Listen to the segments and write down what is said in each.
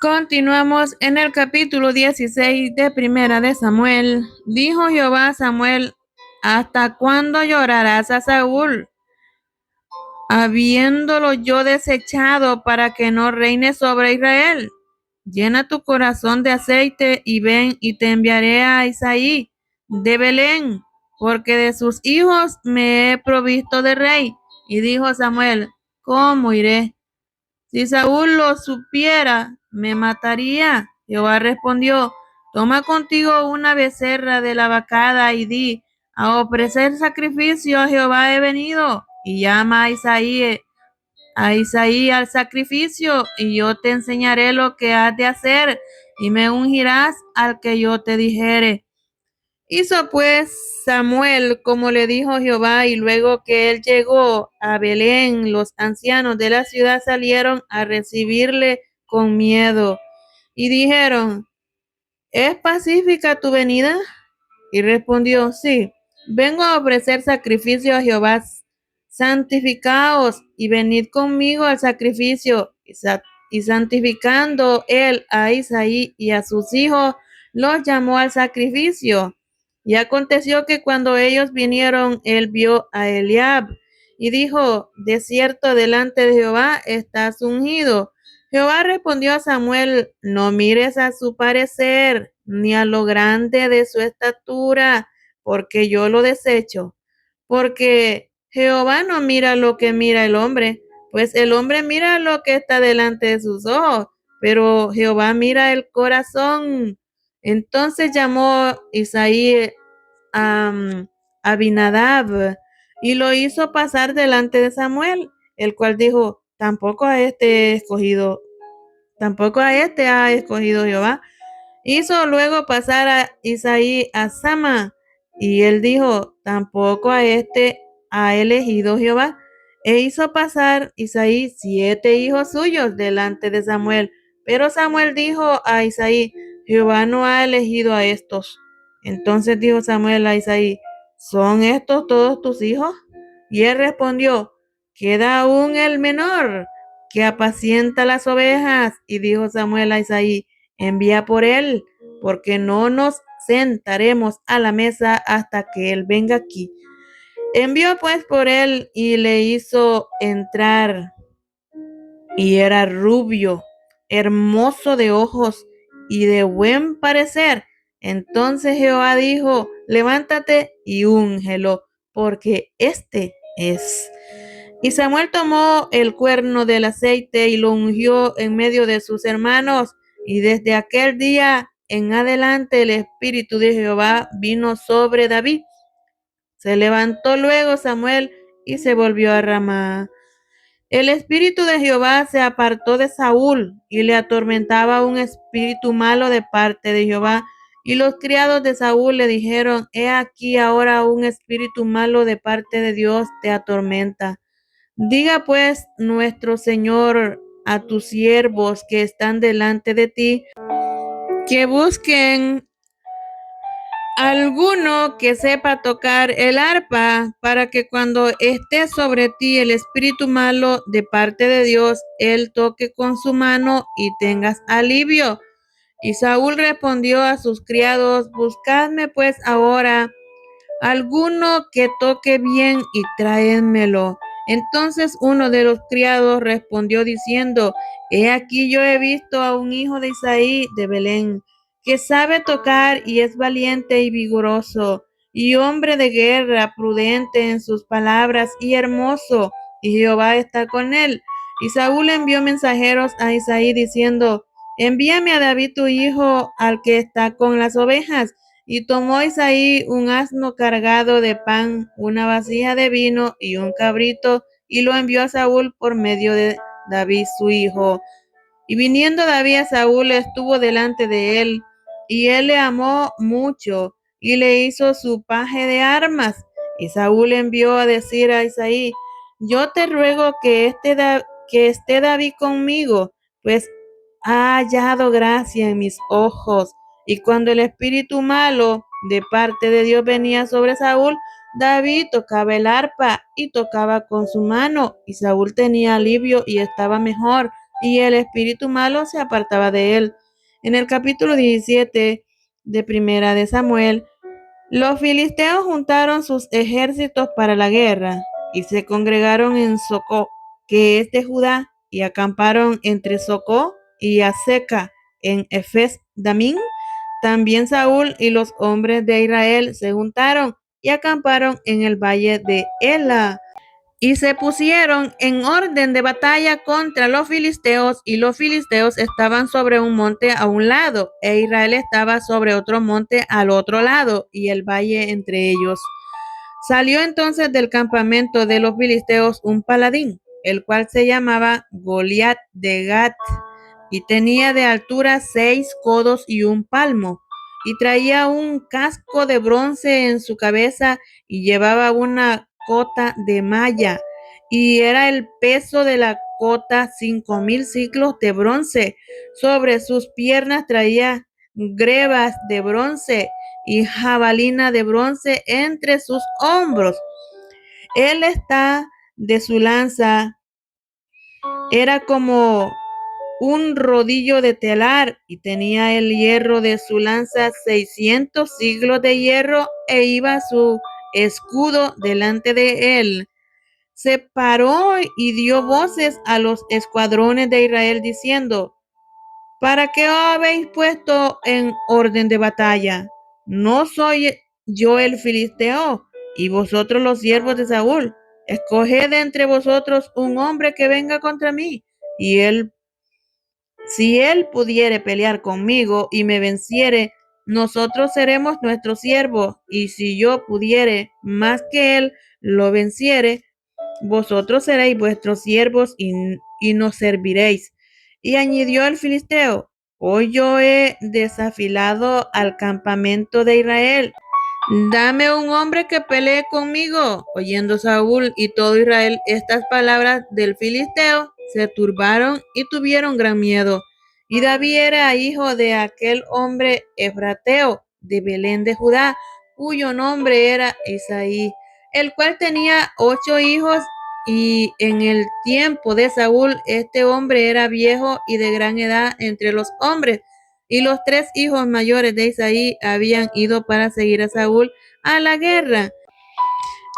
Continuamos en el capítulo 16 de Primera de Samuel. Dijo Jehová a Samuel: ¿Hasta cuándo llorarás a Saúl, habiéndolo yo desechado para que no reine sobre Israel? Llena tu corazón de aceite y ven, y te enviaré a Isaí de Belén, porque de sus hijos me he provisto de rey. Y dijo Samuel: ¿Cómo iré? Si Saúl lo supiera, me mataría. Jehová respondió: Toma contigo una becerra de la vacada y di: A ofrecer sacrificio a Jehová he venido. Y llama a Isaí al sacrificio, y yo te enseñaré lo que has de hacer, y me ungirás al que yo te dijere. Hizo pues Samuel como le dijo Jehová, y luego que él llegó a Belén, los ancianos de la ciudad salieron a recibirle con miedo y dijeron: ¿Es pacífica tu venida? Y respondió: Sí, vengo a ofrecer sacrificio a Jehová. Santificaos y venid conmigo al sacrificio. Y santificando él a Isaí y a sus hijos, los llamó al sacrificio. Y aconteció que cuando ellos vinieron, él vio a Eliab y dijo: De cierto delante de Jehová estás ungido. Jehová respondió a Samuel: No mires a su parecer, ni a lo grande de su estatura, porque yo lo desecho. Porque Jehová no mira lo que mira el hombre, pues el hombre mira lo que está delante de sus ojos, pero Jehová mira el corazón. Entonces llamó Isaí a Abinadab y lo hizo pasar delante de Samuel, el cual dijo: tampoco a este ha escogido Jehová. Hizo luego pasar a Isaí a Sama, y él dijo: tampoco a este ha elegido Jehová. E hizo pasar Isaí 7 hijos suyos delante de Samuel. Pero Samuel dijo a Isaí: Jehová no ha elegido a estos. Entonces dijo Samuel a Isaí: ¿Son estos todos tus hijos? Y él respondió: Queda aún el menor, que apacienta las ovejas. Y dijo Samuel a Isaí: Envía por él, porque no nos sentaremos a la mesa hasta que él venga aquí. Envió pues por él y le hizo entrar, y era rubio, hermoso de ojos y de buen parecer. Entonces Jehová dijo: Levántate y úngelo, porque este es. Y Samuel tomó el cuerno del aceite y lo ungió en medio de sus hermanos, y desde aquel día en adelante el espíritu de Jehová vino sobre David. Se levantó luego Samuel y se volvió a Ramá. El espíritu de Jehová se apartó de Saúl, y le atormentaba un espíritu malo de parte de Jehová. Y los criados de Saúl le dijeron: He aquí ahora un espíritu malo de parte de Dios te atormenta. Diga pues nuestro Señor a tus siervos que están delante de ti, que busquen alguno que sepa tocar el arpa, para que cuando esté sobre ti el espíritu malo de parte de Dios, él toque con su mano y tengas alivio. Y Saúl respondió a sus criados: Buscadme pues ahora alguno que toque bien y tráenmelo. Entonces uno de los criados respondió diciendo: He aquí yo he visto a un hijo de Isaí de Belén, que sabe tocar y es valiente y vigoroso, y hombre de guerra, prudente en sus palabras y hermoso, y Jehová está con él. Y Saúl envió mensajeros a Isaí diciendo: Envíame a David tu hijo, al que está con las ovejas. Y tomó Isaí un asno cargado de pan, una vasija de vino y un cabrito, y lo envió a Saúl por medio de David su hijo. Y viniendo David a Saúl, estuvo delante de él, y él le amó mucho, y le hizo su paje de armas. Y Saúl envió a decir a Isaí: Yo te ruego que esté David conmigo, pues ha hallado gracia en mis ojos. Y cuando el espíritu malo de parte de Dios venía sobre Saúl, David tocaba el arpa y tocaba con su mano, y Saúl tenía alivio y estaba mejor. y el espíritu malo se apartaba de él. En el capítulo 17 de Primera de Samuel, los filisteos juntaron sus ejércitos para la guerra y se congregaron en Socó, que es de Judá, y acamparon entre Socó y Azeca en Efes Damín. También Saúl y los hombres de Israel se juntaron y acamparon en el valle de Ela. Y se pusieron en orden de batalla contra los filisteos, y los filisteos estaban sobre un monte a un lado, e Israel estaba sobre otro monte al otro lado, y el valle entre ellos. Salió entonces del campamento de los filisteos un paladín, el cual se llamaba Goliat de Gat, y tenía de altura 6 codos y un palmo, y traía un casco de bronce en su cabeza, y llevaba una cota de malla, y era el peso de la cota 5,000 siclos de bronce. Sobre sus piernas traía grebas de bronce y jabalina de bronce entre sus hombros. Él está de su lanza, era como un rodillo de telar, y tenía el hierro de su lanza 600 siglos de hierro, e iba su escudo delante de él. Se paró y dio voces a los escuadrones de Israel diciendo: ¿para qué os habéis puesto en orden de batalla? ¿No soy yo el filisteo y vosotros los siervos de Saúl? Escoged entre vosotros un hombre que venga contra mí, y si él pudiere pelear conmigo y me venciere, nosotros seremos nuestros siervos, y si yo pudiere más que él lo venciere, vosotros seréis vuestros siervos y nos serviréis. Y añadió el filisteo: hoy yo he desafilado al campamento de Israel. Dame un hombre que pelee conmigo. Oyendo Saúl y todo Israel estas palabras del filisteo, se turbaron y tuvieron gran miedo. Y David era hijo de aquel hombre efrateo de Belén de Judá, cuyo nombre era Isaí, el cual tenía 8 hijos. Y en el tiempo de Saúl, este hombre era viejo y de gran edad entre los hombres. Y los 3 hijos mayores de Isaí habían ido para seguir a Saúl a la guerra.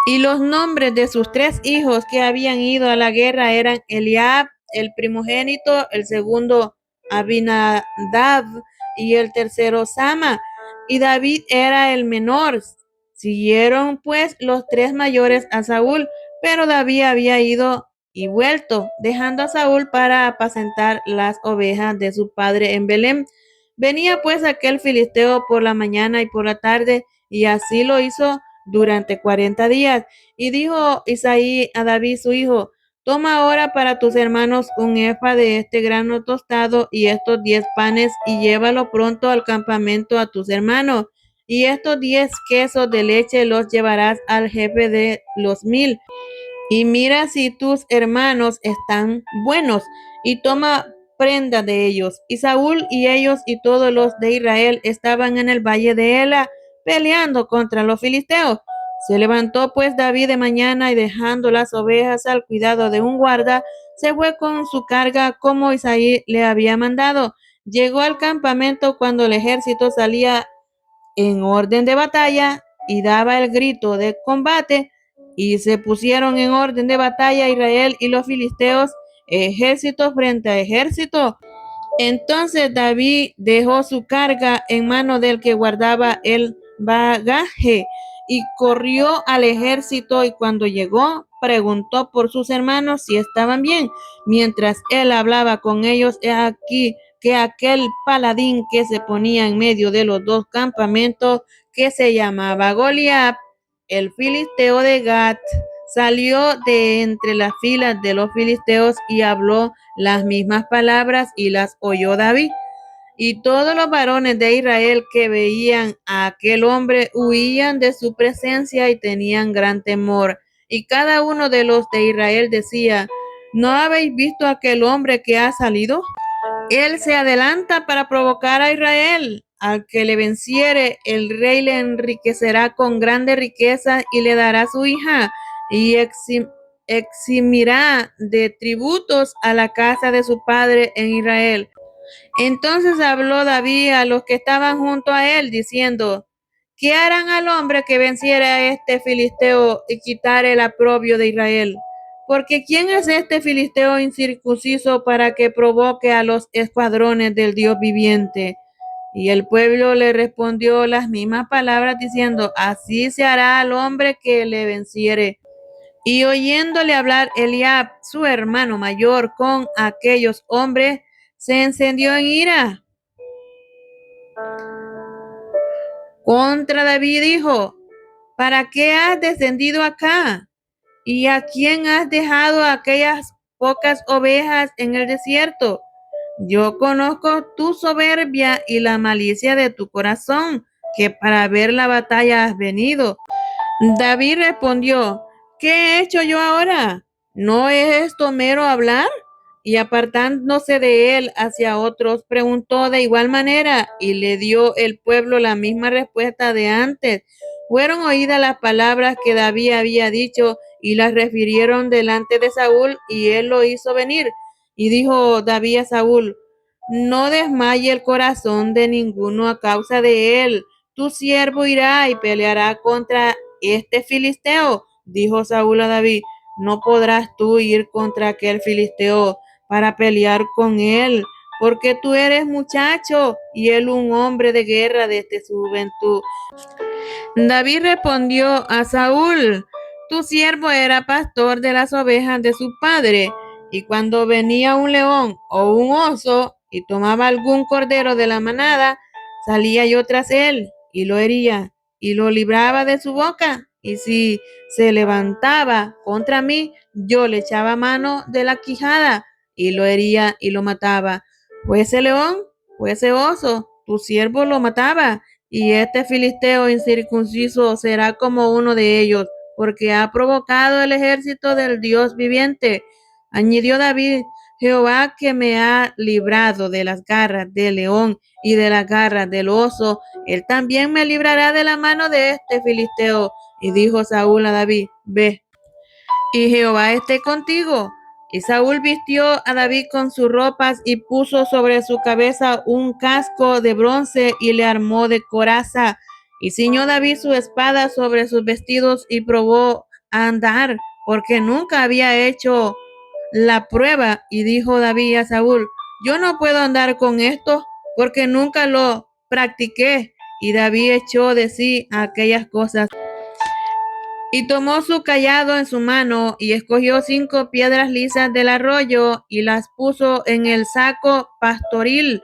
Y los nombres de sus 3 hijos que habían ido a la guerra eran Eliab, el primogénito; el segundo Abinadab, y el tercero Sama. Y David era el menor. Siguieron pues los 3 mayores a Saúl, pero David había ido y vuelto, dejando a Saúl para apacentar las ovejas de su padre en Belén. Venía pues aquel filisteo por la mañana y por la tarde, y así lo hizo durante 40 días. Y dijo Isaí a David su hijo: toma ahora para tus hermanos un efa de este grano tostado y estos 10 panes, y llévalo pronto al campamento a tus hermanos. Y estos 10 quesos de leche los llevarás al jefe de los 1000. Y mira si tus hermanos están buenos, y toma prenda de ellos. Y Saúl y ellos y todos los de Israel estaban en el valle de Ela, peleando contra los filisteos. Se levantó pues David de mañana, y dejando las ovejas al cuidado de un guarda, se fue con su carga como Isaí le había mandado. Llegó al campamento cuando el ejército salía en orden de batalla y daba el grito de combate, y se pusieron en orden de batalla Israel y los filisteos, ejército frente a ejército. Entonces David dejó su carga en mano del que guardaba el bagaje, y corrió al ejército, y cuando llegó, preguntó por sus hermanos si estaban bien. Mientras él hablaba con ellos, he aquí que aquel paladín que se ponía en medio de los 2 campamentos, que se llamaba Goliat, el filisteo de Gat, salió de entre las filas de los filisteos y habló las mismas palabras, y las oyó David. Y todos los varones de Israel que veían a aquel hombre huían de su presencia y tenían gran temor. Y cada uno de los de Israel decía: ¿no habéis visto a aquel hombre que ha salido? Él se adelanta para provocar a Israel. Al que le venciere, el rey le enriquecerá con grande riqueza y le dará su hija, y eximirá de tributos a la casa de su padre en Israel. Entonces habló David a los que estaban junto a él, diciendo: ¿Qué harán al hombre que venciere a este filisteo y quitare el oprobio de Israel? Porque ¿quién es este filisteo incircunciso para que provoque a los escuadrones del Dios viviente? Y el pueblo le respondió las mismas palabras, diciendo: Así se hará al hombre que le venciere. Y oyéndole hablar Eliab, su hermano mayor, con aquellos hombres, se encendió en ira contra David, dijo: ¿Para qué has descendido acá? ¿Y a quién has dejado aquellas pocas ovejas en el desierto? Yo conozco tu soberbia y la malicia de tu corazón, que para ver la batalla has venido. David respondió: ¿Qué he hecho yo ahora? ¿No es esto mero hablar? Y apartándose de él hacia otros, preguntó de igual manera, y le dio el pueblo la misma respuesta de antes. Fueron oídas las palabras que David había dicho, y las refirieron delante de Saúl, y él lo hizo venir. Y dijo David a Saúl: No desmaye el corazón de ninguno a causa de él. Tu siervo irá y peleará contra este filisteo. Dijo Saúl a David: No podrás tú ir contra aquel filisteo para pelear con él, porque tú eres muchacho y él un hombre de guerra desde su juventud. David respondió a Saúl: Tu siervo era pastor de las ovejas de su padre, y cuando venía un león o un oso y tomaba algún cordero de la manada, salía yo tras él y lo hería y lo libraba de su boca. Y si se levantaba contra mí, yo le echaba mano de la quijada y lo hería y lo mataba. Fuese león, fuese oso, tu siervo lo mataba. Y este filisteo incircunciso será como uno de ellos, porque ha provocado el ejército del Dios viviente. Añadió David: Jehová, que me ha librado de las garras del león y de las garras del oso, él también me librará de la mano de este filisteo. Y dijo Saúl a David: Ve, y Jehová esté contigo. Y Saúl vistió a David con sus ropas y puso sobre su cabeza un casco de bronce y le armó de coraza. Y ciñó David su espada sobre sus vestidos y probó a andar, porque nunca había hecho la prueba. Y dijo David a Saúl: Yo no puedo andar con esto, porque nunca lo practiqué. Y David echó de sí aquellas cosas. Y tomó su cayado en su mano y escogió 5 piedras lisas del arroyo y las puso en el saco pastoril,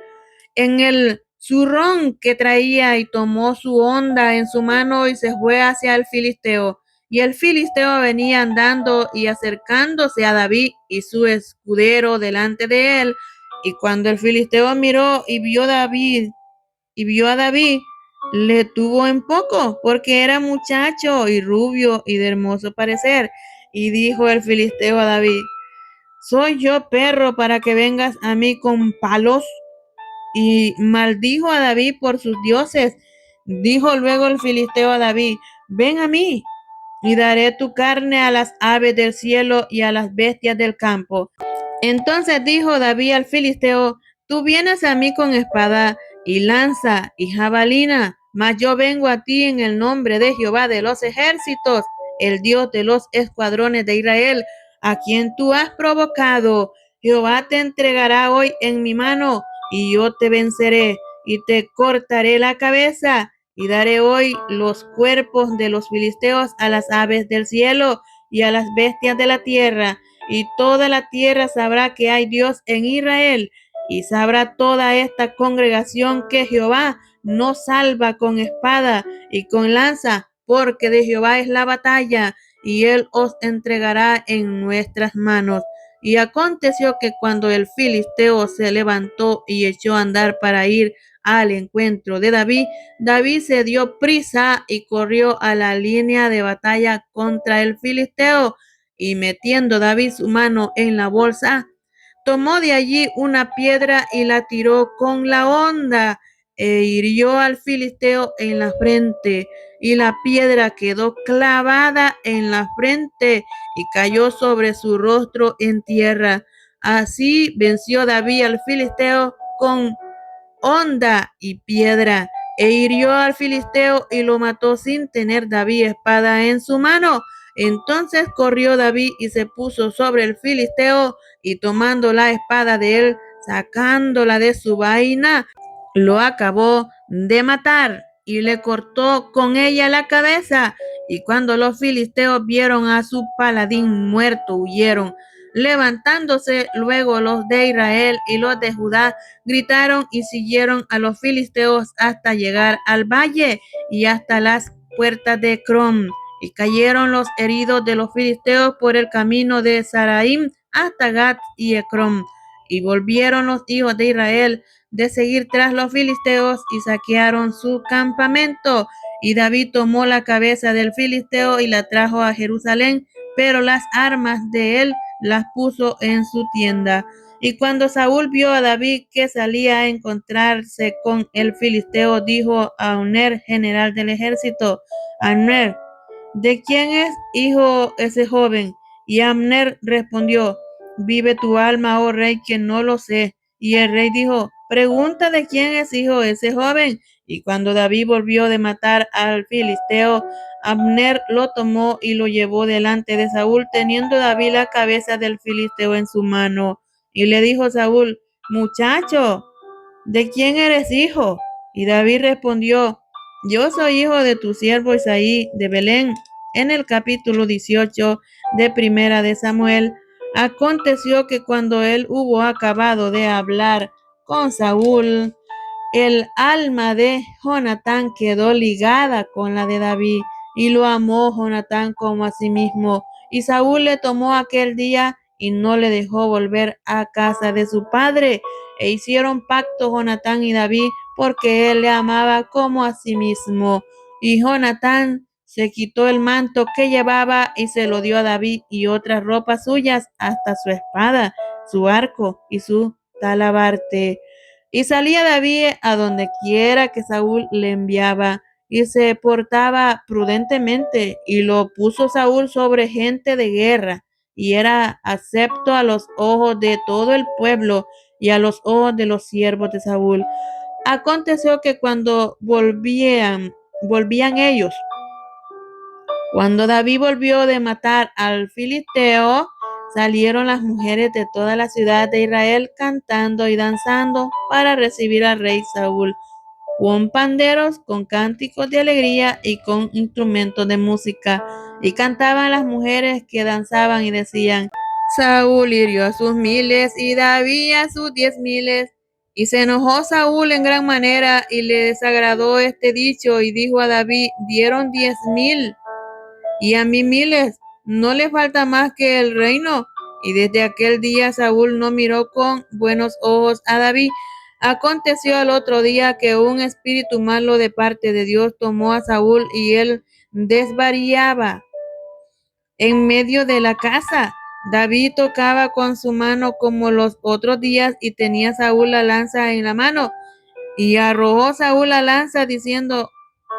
en el zurrón que traía, y tomó su honda en su mano y se fue hacia el filisteo. Y el filisteo venía andando y acercándose a David y su escudero delante de él. Y cuando el filisteo miró y vio a David, le tuvo en poco, porque era muchacho y rubio y de hermoso parecer. Y dijo el filisteo a David: ¿Soy yo perro para que vengas a mí con palos? Y maldijo a David por sus dioses. Dijo luego el filisteo a David: Ven a mí, y daré tu carne a las aves del cielo y a las bestias del campo. Entonces dijo David al filisteo: Tú vienes a mí con espada y lanza y jabalina, mas yo vengo a ti en el nombre de Jehová de los ejércitos, el Dios de los escuadrones de Israel, a quien tú has provocado. Jehová te entregará hoy en mi mano, y yo te venceré, y te cortaré la cabeza, y daré hoy los cuerpos de los filisteos a las aves del cielo y a las bestias de la tierra. Y toda la tierra sabrá que hay Dios en Israel, y sabrá toda esta congregación que Jehová no salva con espada y con lanza, porque de Jehová es la batalla, y él os entregará en nuestras manos. Y aconteció que cuando el filisteo se levantó y echó a andar para ir al encuentro de David, David se dio prisa y corrió a la línea de batalla contra el filisteo. Y metiendo David su mano en la bolsa, tomó de allí una piedra y la tiró con la honda e hirió al filisteo en la frente, y la piedra quedó clavada en la frente y cayó sobre su rostro en tierra. Así venció David al filisteo con honda y piedra, e hirió al filisteo y lo mató sin tener David espada en su mano. Entonces corrió David y se puso sobre el filisteo, y tomando la espada de él, sacándola de su vaina, lo acabó de matar y le cortó con ella la cabeza. Y cuando los filisteos vieron a su paladín muerto, huyeron. Levantándose luego los de Israel y los de Judá, gritaron y siguieron a los filisteos hasta llegar al valle y hasta las puertas de Crom. Y cayeron los heridos de los filisteos por el camino de Saraim hasta Gat y Ecrom. Y volvieron los hijos de Israel de seguir tras los filisteos y saquearon su campamento. Y David tomó la cabeza del filisteo y la trajo a Jerusalén, pero las armas de él las puso en su tienda. Y cuando Saúl vio a David que salía a encontrarse con el filisteo, dijo a Abner, general del ejército: Abner, ¿de quién es hijo ese joven? Y Abner respondió: Vive tu alma, oh rey, que no lo sé. Y el rey dijo: Pregunta de quién es hijo ese joven. Y cuando David volvió de matar al filisteo, Abner lo tomó y lo llevó delante de Saúl, teniendo David la cabeza del filisteo en su mano. Y le dijo Saúl: Muchacho, ¿de quién eres hijo? Y David respondió: Yo soy hijo de tu siervo Isaí de Belén. En el capítulo 18 de Primera de Samuel, aconteció que cuando él hubo acabado de hablar con Saúl, el alma de Jonatán quedó ligada con la de David, y lo amó Jonatán como a sí mismo. Y Saúl le tomó aquel día y no le dejó volver a casa de su padre. E hicieron pacto Jonatán y David, porque él le amaba como a sí mismo. Y Jonatán se quitó el manto que llevaba y se lo dio a David, y otras ropas suyas, hasta su espada, su arco y su talabarte. Y salía David a donde quiera que Saúl le enviaba, y se portaba prudentemente, y lo puso Saúl sobre gente de guerra, y era acepto a los ojos de todo el pueblo y a los ojos de los siervos de Saúl. Aconteció que cuando volvían ellos, cuando David volvió de matar al filisteo, salieron las mujeres de toda la ciudad de Israel cantando y danzando para recibir al rey Saúl, con panderos, con cánticos de alegría y con instrumentos de música. Y cantaban las mujeres que danzaban y decían: Saúl hirió a sus miles y David a sus 10,000. Y se enojó Saúl en gran manera y le desagradó este dicho, y dijo a David: Dieron 10,000 y a mí miles, no le falta más que el reino. Y desde aquel día Saúl no miró con buenos ojos a David. Aconteció al otro día que un espíritu malo de parte de Dios tomó a Saúl, y él desvariaba en medio de la casa. David tocaba con su mano como los otros días, y tenía Saúl la lanza en la mano. Y arrojó Saúl la lanza diciendo: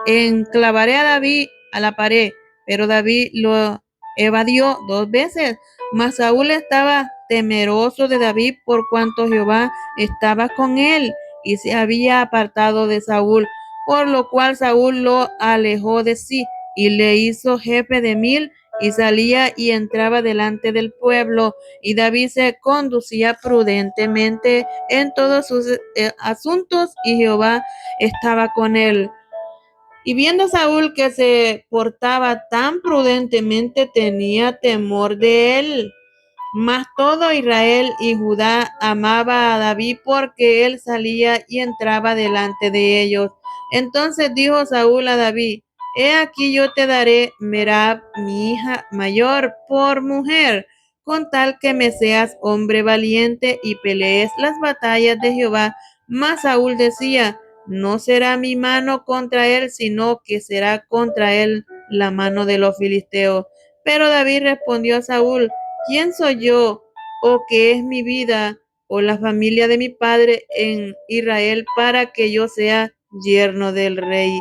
Enclavaré a David a la pared. Pero David lo evadió 2 veces. Mas Saúl estaba temeroso de David, por cuanto Jehová estaba con él, y se había apartado de Saúl, por lo cual Saúl lo alejó de sí y le hizo jefe de 1000, y salía y entraba delante del pueblo. Y David se conducía prudentemente en todos sus asuntos, y Jehová estaba con él. Y viendo Saúl que se portaba tan prudentemente, tenía temor de él. Mas todo Israel y Judá amaba a David, porque él salía y entraba delante de ellos. Entonces dijo Saúl a David: He aquí, yo te daré Merab, mi hija mayor, por mujer, con tal que me seas hombre valiente y pelees las batallas de Jehová. Mas Saúl decía: No será mi mano contra él, sino que será contra él la mano de los filisteos. Pero David respondió a Saúl: ¿Quién soy yo, o qué es mi vida, o la familia de mi padre en Israel, para que yo sea yerno del rey.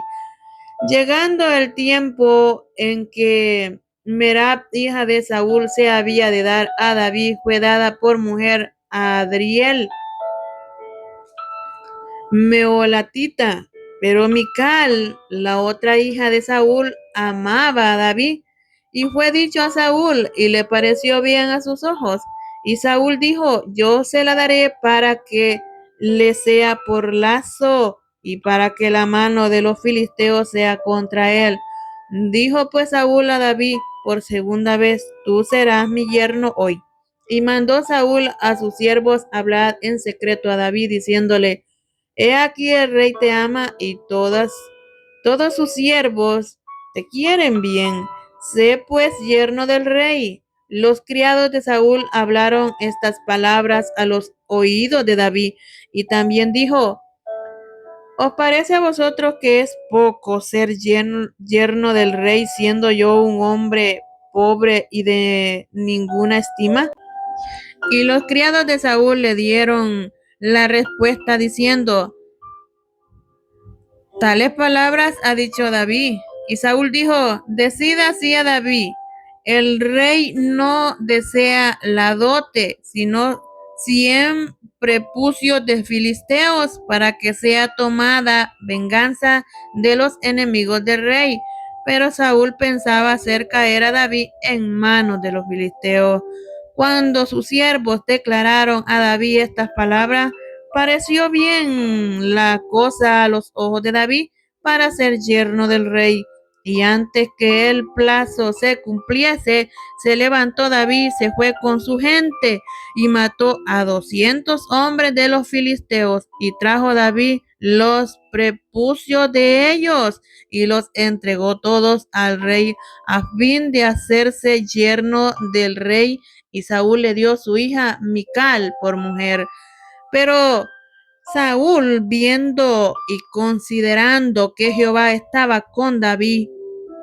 Llegando el tiempo en que Merab, hija de Saúl, se había de dar a David, fue dada por mujer a Adriel, Meolatita. Pero Mical, la otra hija de Saúl, amaba a David. Y fue dicho a Saúl, y le pareció bien a sus ojos. Y Saúl dijo, yo se la daré para que le sea por lazo y para que la mano de los filisteos sea contra él. Dijo pues Saúl a David por segunda vez, tú serás mi yerno hoy. Y mandó Saúl a sus siervos hablar en secreto a David, diciéndole, he aquí el rey te ama y todos sus siervos te quieren bien. Sé pues yerno del rey. Los criados de Saúl hablaron estas palabras a los oídos de David y también dijo, ¿os parece a vosotros que es poco ser yerno del rey siendo yo un hombre pobre y de ninguna estima? Y los criados de Saúl le dieron la respuesta diciendo, tales palabras ha dicho David. Y Saúl dijo, decida así a David, el rey no desea la dote, sino 100 prepucios de filisteos para que sea tomada venganza de los enemigos del rey. Pero Saúl pensaba hacer caer a David en manos de los filisteos. Cuando sus siervos declararon a David estas palabras, pareció bien la cosa a los ojos de David para ser yerno del rey. Y antes que el plazo se cumpliese, se levantó David, se fue con su gente y mató a 200 hombres de los filisteos y trajo David los prepucios de ellos y los entregó todos al rey a fin de hacerse yerno del rey, y Saúl le dio su hija Mical por mujer. Pero Saúl, viendo y considerando que Jehová estaba con David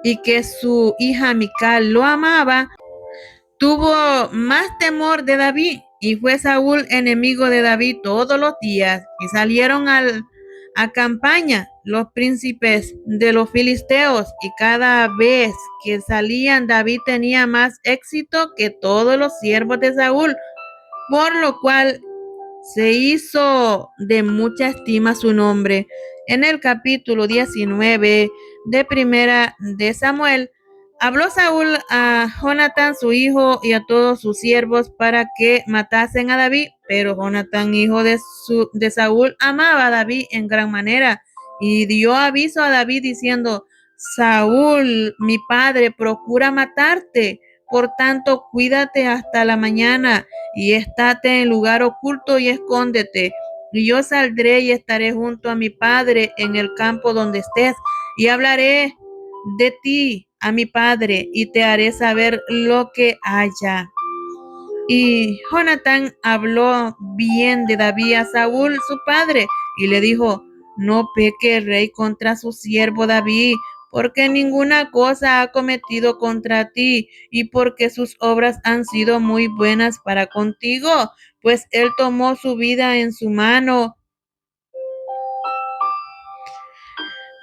y que su hija Mical lo amaba, tuvo más temor de David, y fue Saúl enemigo de David todos los días. Y salieron a campaña los príncipes de los filisteos, y cada vez que salían David tenía más éxito que todos los siervos de Saúl, por lo cual se hizo de mucha estima su nombre. En el capítulo 19 de Primera de Samuel, habló Saúl a Jonatán su hijo y a todos sus siervos para que matasen a David, pero Jonatán hijo de Saúl amaba a David en gran manera y dio aviso a David diciendo, Saúl, mi padre, procura matarte, por tanto cuídate hasta la mañana y estate en lugar oculto y escóndete. Y yo saldré y estaré junto a mi padre en el campo donde estés, y hablaré de ti a mi padre, y te haré saber lo que haya. Y Jonatán habló bien de David a Saúl, su padre, y le dijo, no peque el rey contra su siervo David, porque ninguna cosa ha cometido contra ti, y porque sus obras han sido muy buenas para contigo, pues él tomó su vida en su mano,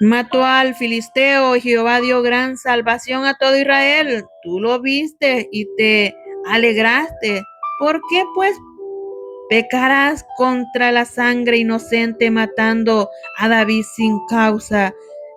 mató al filisteo, y Jehová dio gran salvación a todo Israel. Tú lo viste y te alegraste. ¿Por qué pues pecarás contra la sangre inocente matando a David sin causa?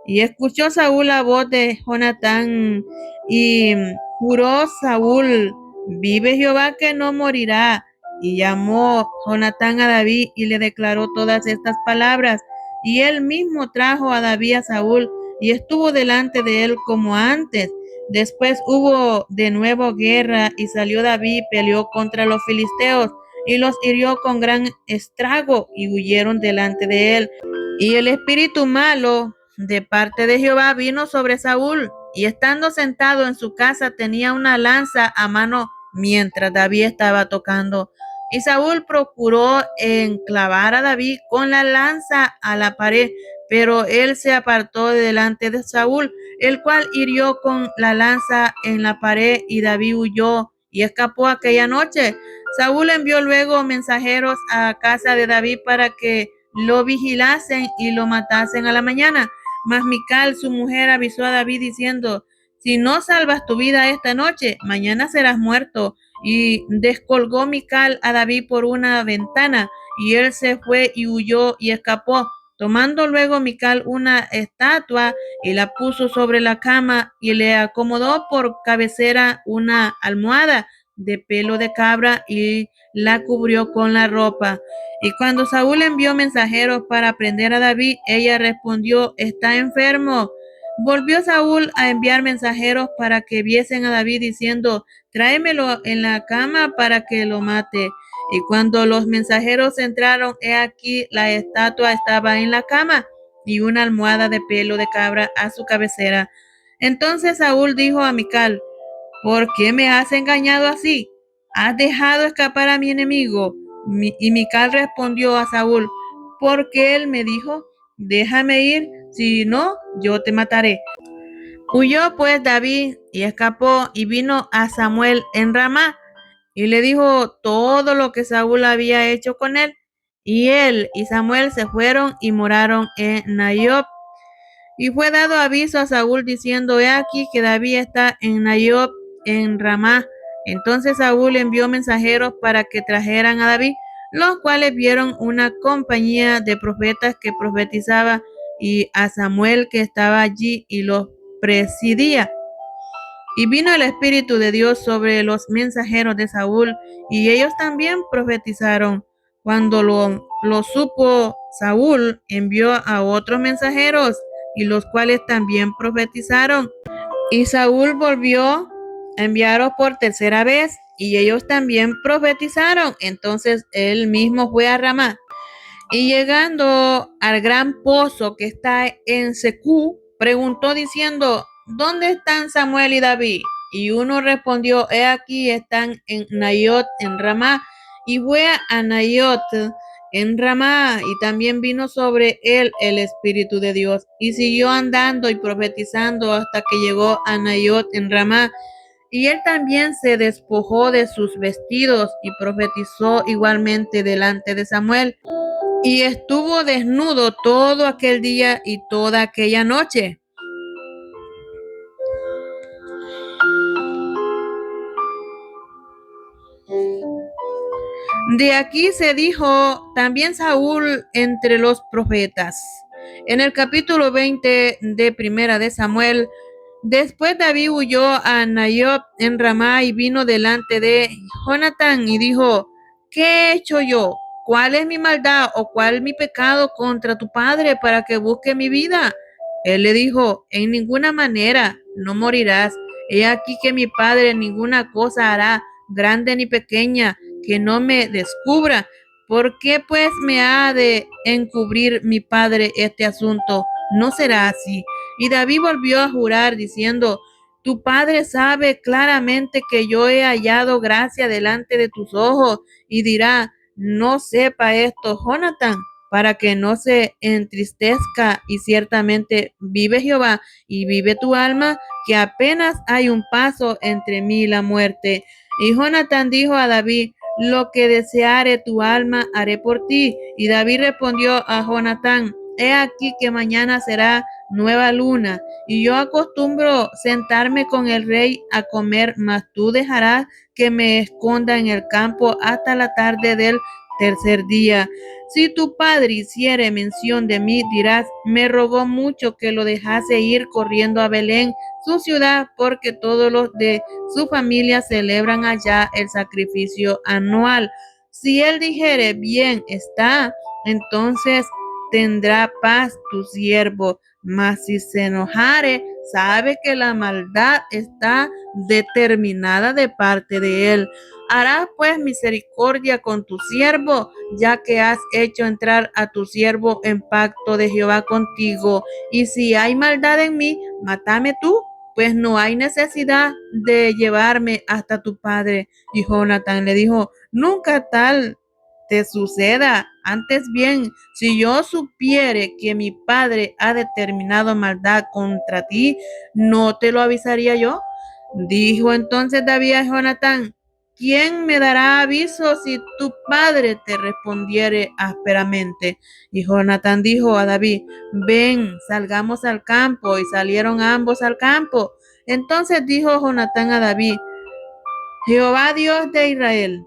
Y escuchó Saúl la voz de Jonatán y juró Saúl, vive Jehová que no morirá. Y llamó Jonatán a David y le declaró todas estas palabras. Y él mismo trajo a David a Saúl y estuvo delante de él como antes. Después hubo de nuevo guerra y salió David y peleó contra los filisteos y los hirió con gran estrago y huyeron delante de él. Y el espíritu malo de parte de Jehová vino sobre Saúl, y estando sentado en su casa tenía una lanza a mano mientras David estaba tocando. Y Saúl procuró enclavar a David con la lanza a la pared, pero él se apartó de delante de Saúl, el cual hirió con la lanza en la pared, y David huyó y escapó aquella noche. Saúl envió luego mensajeros a casa de David para que lo vigilasen y lo matasen a la mañana. Mas Mical, su mujer, avisó a David diciendo: si no salvas tu vida esta noche, mañana serás muerto. Y descolgó Mical a David por una ventana, y él se fue y huyó y escapó. Tomando luego Mical una estatua y la puso sobre la cama y le acomodó por cabecera una almohada de pelo de cabra y la cubrió con la ropa. Y cuando Saúl envió mensajeros para prender a David, ella respondió: está enfermo. Volvió Saúl a enviar mensajeros para que viesen a David diciendo: tráemelo en la cama para que lo mate. Y cuando los mensajeros entraron, he aquí la estatua estaba en la cama y una almohada de pelo de cabra a su cabecera. Entonces Saúl dijo a Mical: ¿por qué me has engañado así? ¿Has dejado escapar a mi enemigo? Y Mical respondió a Saúl: porque él me dijo: déjame ir, si no, yo te mataré. Huyó pues David y escapó y vino a Samuel en Ramá y le dijo todo lo que Saúl había hecho con él. Y él y Samuel se fueron y moraron en Nayot. Y fue dado aviso a Saúl diciendo: he aquí que David está en Nayot en Ramá. Entonces Saúl envió mensajeros para que trajeran a David, los cuales vieron una compañía de profetas que profetizaba, y a Samuel que estaba allí y los presidía. Y vino el Espíritu de Dios sobre los mensajeros de Saúl, y ellos también profetizaron. Cuando lo supo Saúl, envió a otros mensajeros, y los cuales también profetizaron. Y Saúl volvió a enviarlos por tercera vez, y ellos también profetizaron. Entonces él mismo fue a Ramá. Y llegando al gran pozo que está en Secú, preguntó diciendo: ¿dónde están Samuel y David? Y uno respondió: he aquí están en Nayot en Ramá. Y fue a Nayot en Ramá, y también vino sobre él el Espíritu de Dios. Y siguió andando y profetizando hasta que llegó a Nayot en Ramá. Y él también se despojó de sus vestidos y profetizó igualmente delante de Samuel. Y estuvo desnudo todo aquel día y toda aquella noche. De aquí se dijo también Saúl entre los profetas. En el capítulo 20 de Primera de Samuel, después David huyó a Nayot en Ramá y vino delante de Jonatán y dijo: ¿qué he hecho yo? ¿Cuál es mi maldad o cuál mi pecado contra tu padre para que busque mi vida? Él le dijo: en ninguna manera, no morirás. He aquí que mi padre ninguna cosa hará, grande ni pequeña, que no me descubra. ¿Por qué pues me ha de encubrir mi padre este asunto? No será así. Y David volvió a jurar diciendo: tu padre sabe claramente que yo he hallado gracia delante de tus ojos. Y dirá: no sepa esto Jonatán, para que no se entristezca. Y ciertamente vive Jehová y vive tu alma, que apenas hay un paso entre mí y la muerte. Y Jonatán dijo a David: lo que deseare tu alma haré por ti. Y David respondió a Jonatán: he aquí que mañana será nueva luna, y yo acostumbro sentarme con el rey a comer, mas tú dejarás que me esconda en el campo hasta la tarde del tercer día. Si tu padre hiciere mención de mí, dirás: me rogó mucho que lo dejase ir corriendo a Belén, su ciudad, porque todos los de su familia celebran allá el sacrificio anual. Si él dijere: bien está, entonces tendrá paz tu siervo. Mas si se enojare, sabe que la maldad está determinada de parte de él. Harás pues misericordia con tu siervo, ya que has hecho entrar a tu siervo en pacto de Jehová contigo. Y si hay maldad en mí, mátame tú, pues no hay necesidad de llevarme hasta tu padre. Y Jonatán le dijo: nunca tal te suceda. Antes bien, si yo supiere que mi padre ha determinado maldad contra ti, ¿no te lo avisaría yo? Dijo entonces David a Jonatán: ¿quién me dará aviso si tu padre te respondiere ásperamente? Y Jonatán dijo a David, ven, salgamos al campo. Y salieron ambos al campo. Entonces dijo Jonatán a David, Jehová Dios de Israel,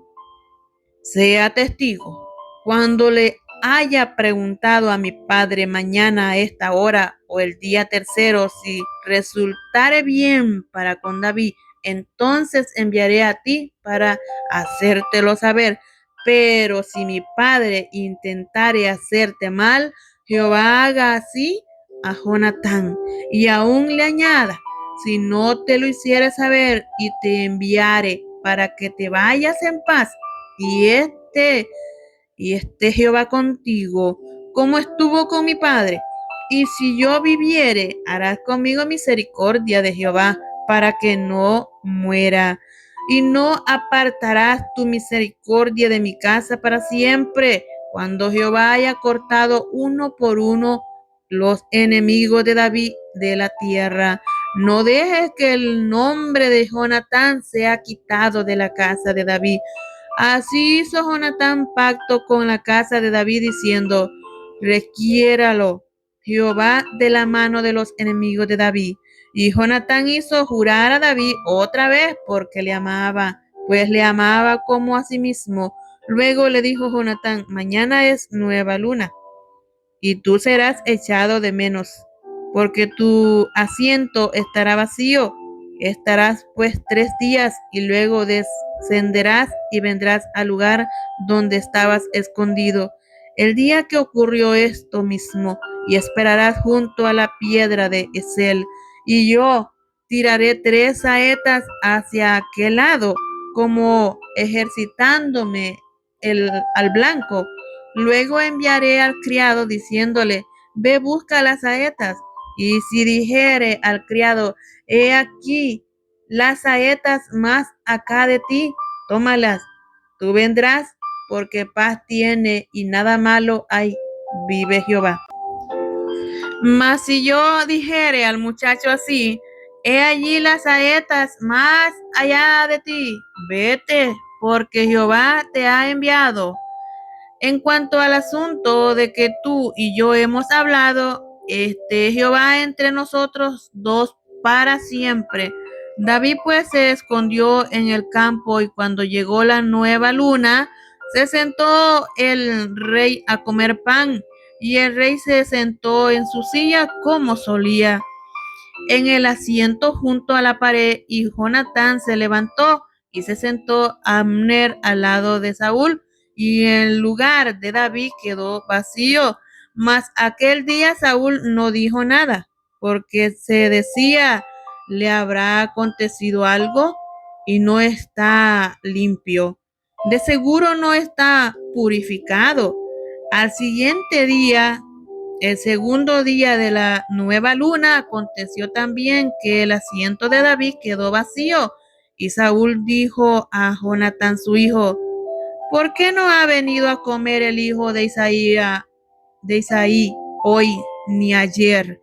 sea testigo, cuando le haya preguntado a mi padre mañana a esta hora o el día tercero, si resultare bien para con David, entonces enviaré a ti para hacértelo saber. Pero si mi padre intentare hacerte mal, Jehová haga así a Jonatán y aún le añada, si no te lo hiciere saber y te enviare para que te vayas en paz, y esté Jehová contigo, como estuvo con mi padre. Y si yo viviere, harás conmigo misericordia de Jehová, para que no muera. Y no apartarás tu misericordia de mi casa para siempre, cuando Jehová haya cortado uno por uno los enemigos de David de la tierra. No dejes que el nombre de Jonatán sea quitado de la casa de David. Así hizo Jonatán pacto con la casa de David diciendo, requiéralo Jehová de la mano de los enemigos de David. Y Jonatán hizo jurar a David otra vez porque le amaba, pues le amaba como a sí mismo. Luego le dijo Jonatán, mañana es nueva luna y tú serás echado de menos, porque tu asiento estará vacío. Estarás pues 3 días y luego descenderás y vendrás al lugar donde estabas escondido el día que ocurrió esto mismo, y esperarás junto a la piedra de Esel, y yo tiraré 3 saetas hacia aquel lado, como ejercitándome al blanco. Luego enviaré al criado diciéndole, ve busca las saetas. Y si dijere al criado, he aquí las saetas más acá de ti, tómalas. Tú vendrás, porque paz tiene y nada malo hay, vive Jehová. Mas si yo dijere al muchacho así, he allí las saetas más allá de ti, vete, porque Jehová te ha enviado. En cuanto al asunto de que tú y yo hemos hablado, Jehová entre nosotros dos para siempre. David pues se escondió en el campo, y cuando llegó la nueva luna, se sentó el rey a comer pan, y el rey se sentó en su silla como solía en el asiento junto a la pared, y Jonatán se levantó y se sentó Abner al lado de Saúl, y el lugar de David quedó vacío. Mas aquel día Saúl no dijo nada, porque se decía, ¿le habrá acontecido algo? Y no está limpio. De seguro no está purificado. Al siguiente día, el segundo día de la nueva luna, aconteció también que el asiento de David quedó vacío. Y Saúl dijo a Jonatán su hijo, ¿por qué no ha venido a comer el hijo de Isaí hoy ni ayer?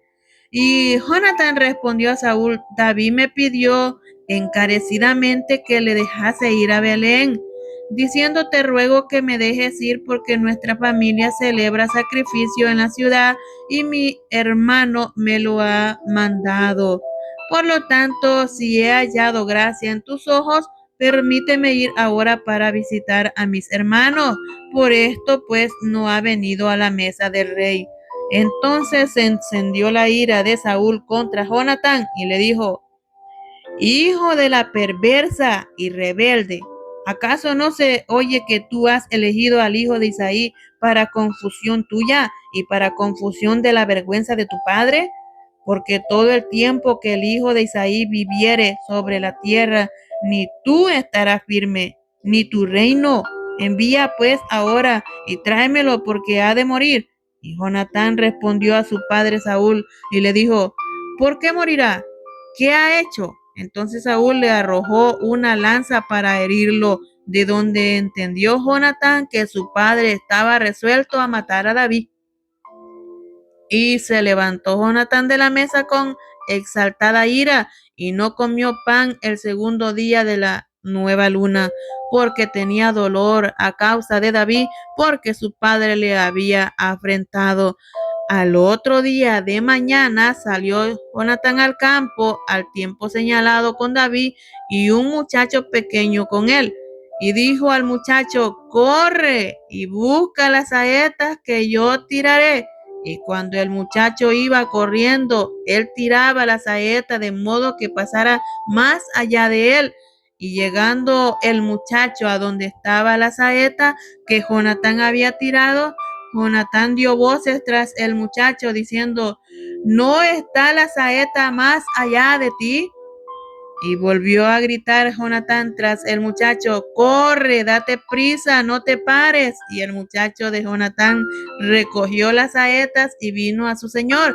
Y Jonatán respondió a Saúl, David me pidió encarecidamente que le dejase ir a Belén, diciendo, te ruego que me dejes ir porque nuestra familia celebra sacrificio en la ciudad y mi hermano me lo ha mandado. Por lo tanto, si he hallado gracia en tus ojos, permíteme ir ahora para visitar a mis hermanos. Por esto pues no ha venido a la mesa del rey. Entonces se encendió la ira de Saúl contra Jonatán y le dijo, hijo de la perversa y rebelde, ¿acaso no se oye que tú has elegido al hijo de Isaí para confusión tuya y para confusión de la vergüenza de tu padre? Porque todo el tiempo que el hijo de Isaí viviere sobre la tierra, ni tú estarás firme, ni tu reino. Envía pues ahora y tráemelo, porque ha de morir. Y Jonatán respondió a su padre Saúl y le dijo, ¿por qué morirá? ¿Qué ha hecho? Entonces Saúl le arrojó una lanza para herirlo, de donde entendió Jonatán que su padre estaba resuelto a matar a David. Y se levantó Jonatán de la mesa con exaltada ira, y no comió pan el segundo día de la nueva luna, porque tenía dolor a causa de David, porque su padre le había afrentado. Al otro día de mañana salió Jonatán al campo al tiempo señalado con David y un muchacho pequeño con él. Y dijo al muchacho: corre y busca las saetas que yo tiraré. Y cuando el muchacho iba corriendo, él tiraba la saeta de modo que pasara más allá de él. Y llegando el muchacho a donde estaba la saeta que Jonatán había tirado, Jonatán dio voces tras el muchacho diciendo: ¿no está la saeta más allá de ti? Y volvió a gritar Jonatán tras el muchacho: corre, date prisa, no te pares. Y el muchacho de Jonatán recogió las saetas y vino a su señor.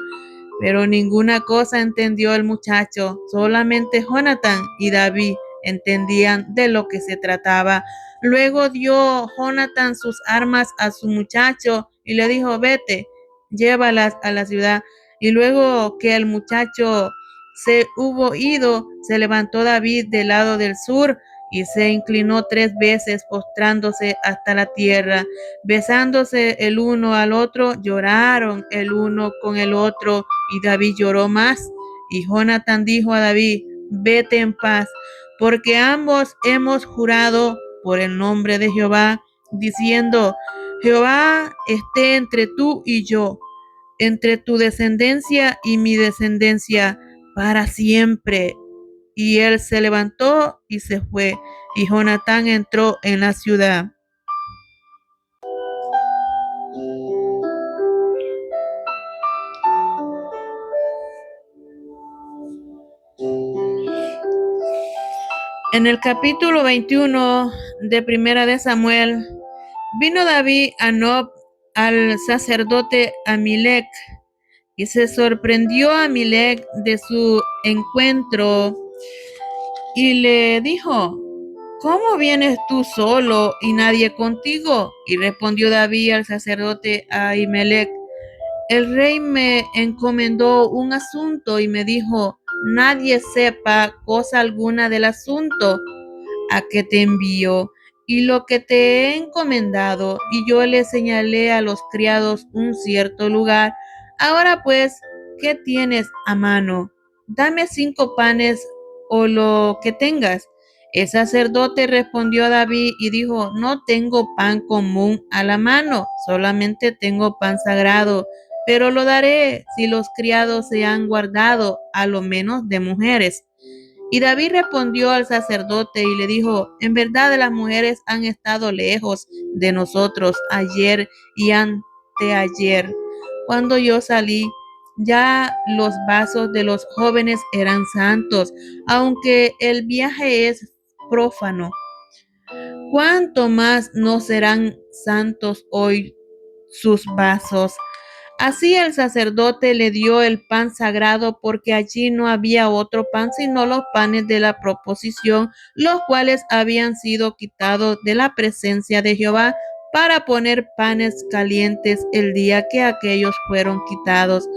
Pero ninguna cosa entendió el muchacho, solamente Jonatán y David entendían de lo que se trataba. Luego dio Jonatán sus armas a su muchacho y le dijo: vete, llévalas a la ciudad. Y luego que el muchacho se hubo ido, se levantó David del lado del sur y se inclinó 3 veces postrándose hasta la tierra. Besándose el uno al otro, lloraron el uno con el otro y David lloró más. Y Jonatán dijo a David: vete en paz, porque ambos hemos jurado por el nombre de Jehová, diciendo: Jehová esté entre tú y yo, entre tu descendencia y mi descendencia para siempre. Y él se levantó y se fue, y Jonatán entró en la ciudad. En el capítulo 21 de Primera de Samuel, vino David a Nob al sacerdote Amilec, y se sorprendió a Amilec de su encuentro y le dijo: ¿cómo vienes tú solo y nadie contigo? Y respondió David al sacerdote Ahimelech: el rey me encomendó un asunto y me dijo: nadie sepa cosa alguna del asunto a que te envío y lo que te he encomendado. Y yo le señalé a los criados un cierto lugar. Ahora pues, ¿qué tienes a mano? Dame 5 panes o lo que tengas. El sacerdote respondió a David y dijo: no tengo pan común a la mano, solamente tengo pan sagrado, pero lo daré si los criados se han guardado a lo menos de mujeres. Y David respondió al sacerdote y le dijo: en verdad las mujeres han estado lejos de nosotros ayer y anteayer. Cuando yo salí, ya los vasos de los jóvenes eran santos, aunque el viaje es prófano. ¿Cuánto más no serán santos hoy sus vasos? Así el sacerdote le dio el pan sagrado, porque allí no había otro pan sino los panes de la proposición, los cuales habían sido quitados de la presencia de Jehová para poner panes calientes el día que aquellos fueron quitados.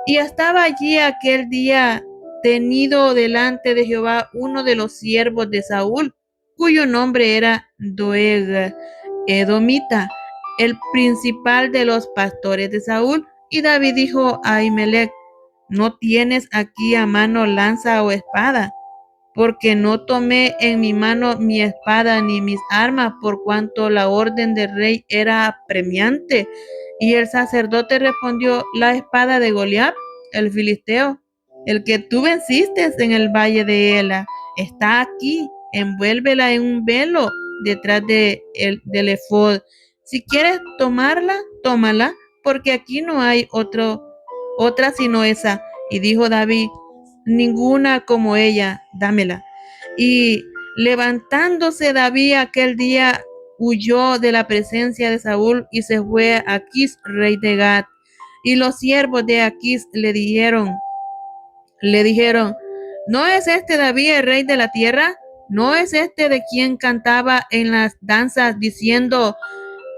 Y estaba allí aquel día tenido delante de Jehová uno de los siervos de Saúl, cuyo nombre era Doeg, edomita, el principal de los pastores de Saúl. Y David dijo a Ahimelech: ¿no tienes aquí a mano lanza o espada? Porque no tomé en mi mano mi espada ni mis armas, por cuanto la orden del rey era apremiante. Y el sacerdote respondió: la espada de Goliat, el filisteo, el que tú venciste en el valle de Ela, está aquí, envuélvela en un velo detrás del efod. Si quieres tomarla, tómala, porque aquí no hay otra sino esa. Y dijo David: ninguna como ella, dámela. Y levantándose David aquel día, huyó de la presencia de Saúl y se fue a Aquis, rey de Gat. Y los siervos de Aquis le dijeron: ¿no es este David el rey de la tierra? ¿No es este de quien cantaba en las danzas diciendo: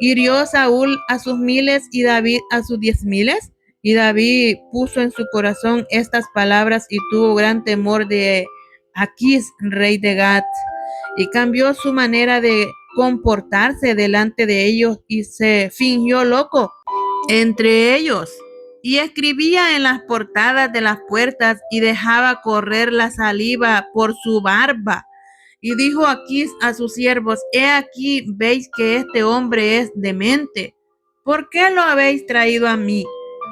hirió Saúl a sus 1000 y David a sus 10,000? Y David puso en su corazón estas palabras y tuvo gran temor de Aquis, rey de Gat. y cambió su manera de comportarse delante de ellos y se fingió loco entre ellos. Y escribía en las portadas de las puertas y dejaba correr la saliva por su barba. Y dijo aquí a sus siervos: he aquí, veis que este hombre es demente. ¿Por qué lo habéis traído a mí?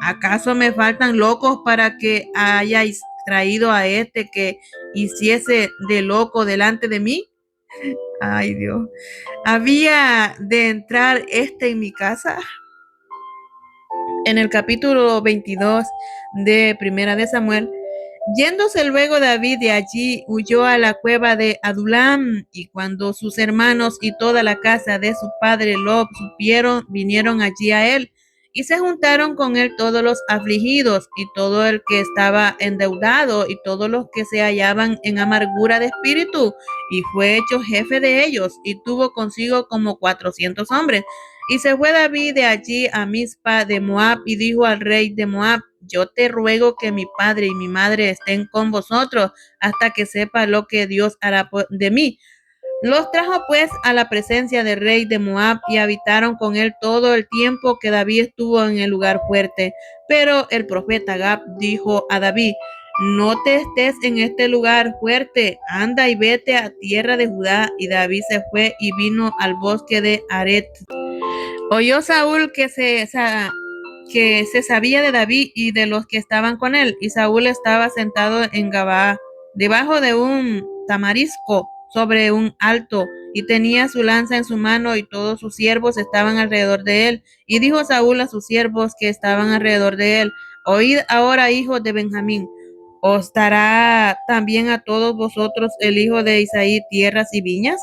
¿Acaso me faltan locos para que hayáis traído a este que hiciese de loco delante de mí? Ay, Dios. ¿Había de entrar en mi casa? En el capítulo 22 de Primera de Samuel, yéndose luego David de allí, huyó a la cueva de Adulam, y cuando sus hermanos y toda la casa de su padre lo supieron, vinieron allí a él, y se juntaron con él todos los afligidos, y todo el que estaba endeudado, y todos los que se hallaban en amargura de espíritu, y fue hecho jefe de ellos, y tuvo consigo como 400 hombres. Y se fue David de allí a Mizpa de Moab, y dijo al rey de Moab: yo te ruego que mi padre y mi madre estén con vosotros hasta que sepa lo que Dios hará de mí. Los trajo pues a la presencia del rey de Moab y habitaron con él todo el tiempo que David estuvo en el lugar fuerte. Pero el profeta Gad dijo a David: no te estés en este lugar fuerte, anda y vete a tierra de Judá. Y David se fue y vino al bosque de Aret. Oyó Saúl que se sabía de David y de los que estaban con él, y Saúl estaba sentado en Gabaa, debajo de un tamarisco, sobre un alto, y tenía su lanza en su mano, y todos sus siervos estaban alrededor de él. Y dijo Saúl a sus siervos que estaban alrededor de él: oíd ahora, hijos de Benjamín, ¿os dará también a todos vosotros el hijo de Isaí tierras y viñas?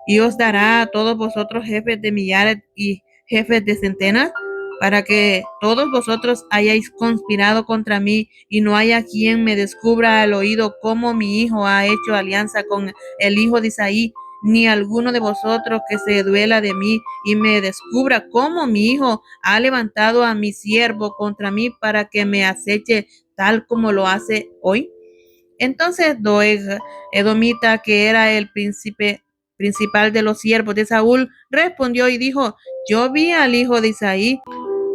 ¿Y os dará a todos vosotros jefes de millares y jefes de centenas, para que todos vosotros hayáis conspirado contra mí, y no haya quien me descubra al oído cómo mi hijo ha hecho alianza con el hijo de Isaí, ni alguno de vosotros que se duela de mí y me descubra cómo mi hijo ha levantado a mi siervo contra mí para que me aceche tal como lo hace hoy? Entonces Doeg, edomita, que era el principal de los siervos de Saúl, respondió y dijo: yo vi al hijo de Isaí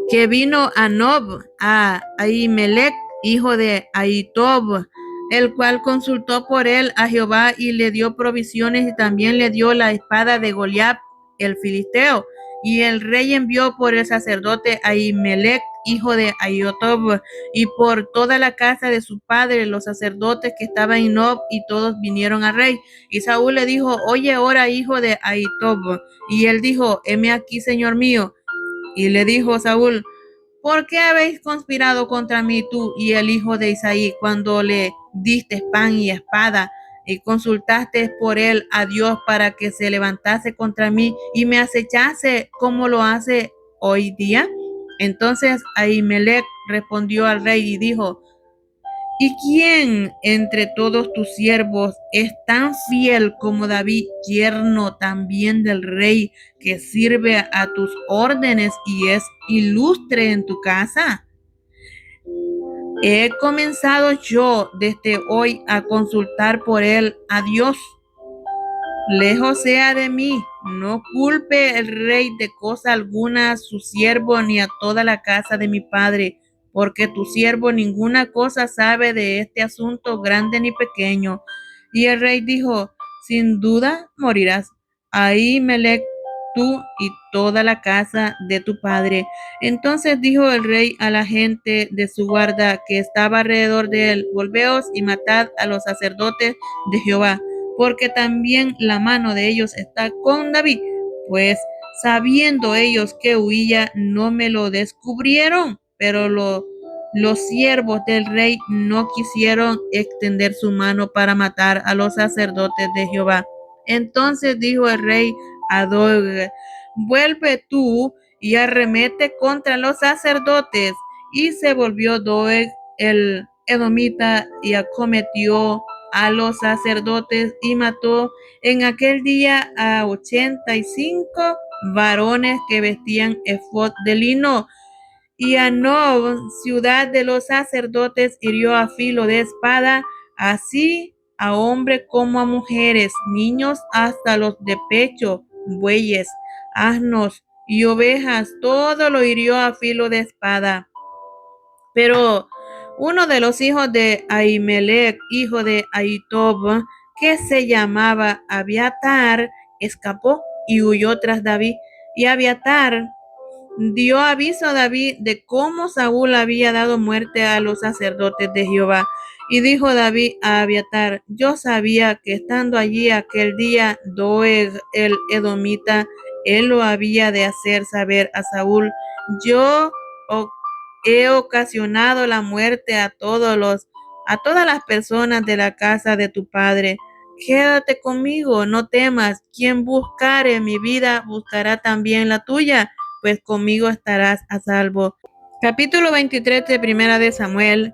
que vino a Nob, a Ahimelech, hijo de Ahitob, el cual consultó por él a Jehová y le dio provisiones, y también le dio la espada de Goliat, el filisteo. Y el rey envió por el sacerdote Ahimelech, hijo de Ahitob, y por toda la casa de su padre, los sacerdotes que estaban en Nob, y todos vinieron al rey. Y Saúl le dijo: oye ahora, hijo de Ahitob. Y él dijo: heme aquí, señor mío. Y le dijo Saúl: ¿por qué habéis conspirado contra mí tú y el hijo de Isaí, cuando le diste pan y espada, y consultaste por él a Dios para que se levantase contra mí y me acechase como lo hace hoy día? Entonces Ahimelech respondió al rey y dijo: ¿y quién entre todos tus siervos es tan fiel como David, yerno también del rey, que sirve a tus órdenes y es ilustre en tu casa? He comenzado yo desde hoy a consultar por él a Dios. Lejos sea de mí, no culpe el rey de cosa alguna a su siervo ni a toda la casa de mi padre, porque tu siervo ninguna cosa sabe de este asunto, grande ni pequeño. Y el rey dijo: sin duda morirás, Ahimelech, tú y toda la casa de tu padre. Entonces dijo el rey a la gente de su guarda que estaba alrededor de él: volveos y matad a los sacerdotes de Jehová, porque también la mano de ellos está con David, pues sabiendo ellos que huía, no me lo descubrieron. Pero los siervos del rey no quisieron extender su mano para matar a los sacerdotes de Jehová. Entonces dijo el rey a Doeg: vuelve tú y arremete contra los sacerdotes. Y se volvió Doeg el edomita y acometió a los sacerdotes y mató en aquel día a 85 varones que vestían efod de lino. Y a Nob, ciudad de los sacerdotes, hirió a filo de espada. Así a hombres como a mujeres, niños hasta los de pecho, bueyes, asnos y ovejas, todo lo hirió a filo de espada. Pero uno de los hijos de Ahimelech, hijo de Ahitob, que se llamaba Abiatar, escapó y huyó tras David. Y Abiatar dio aviso a David de cómo Saúl había dado muerte a los sacerdotes de Jehová. Y dijo David a Abiatar: yo sabía que estando allí aquel día Doeg el edomita, él lo había de hacer saber a Saúl: yo he ocasionado la muerte a todas las personas de la casa de tu padre. Quédate conmigo, no temas. Quien buscare mi vida, buscará también la tuya, pues conmigo estarás a salvo. Capítulo 23 de Primera de Samuel.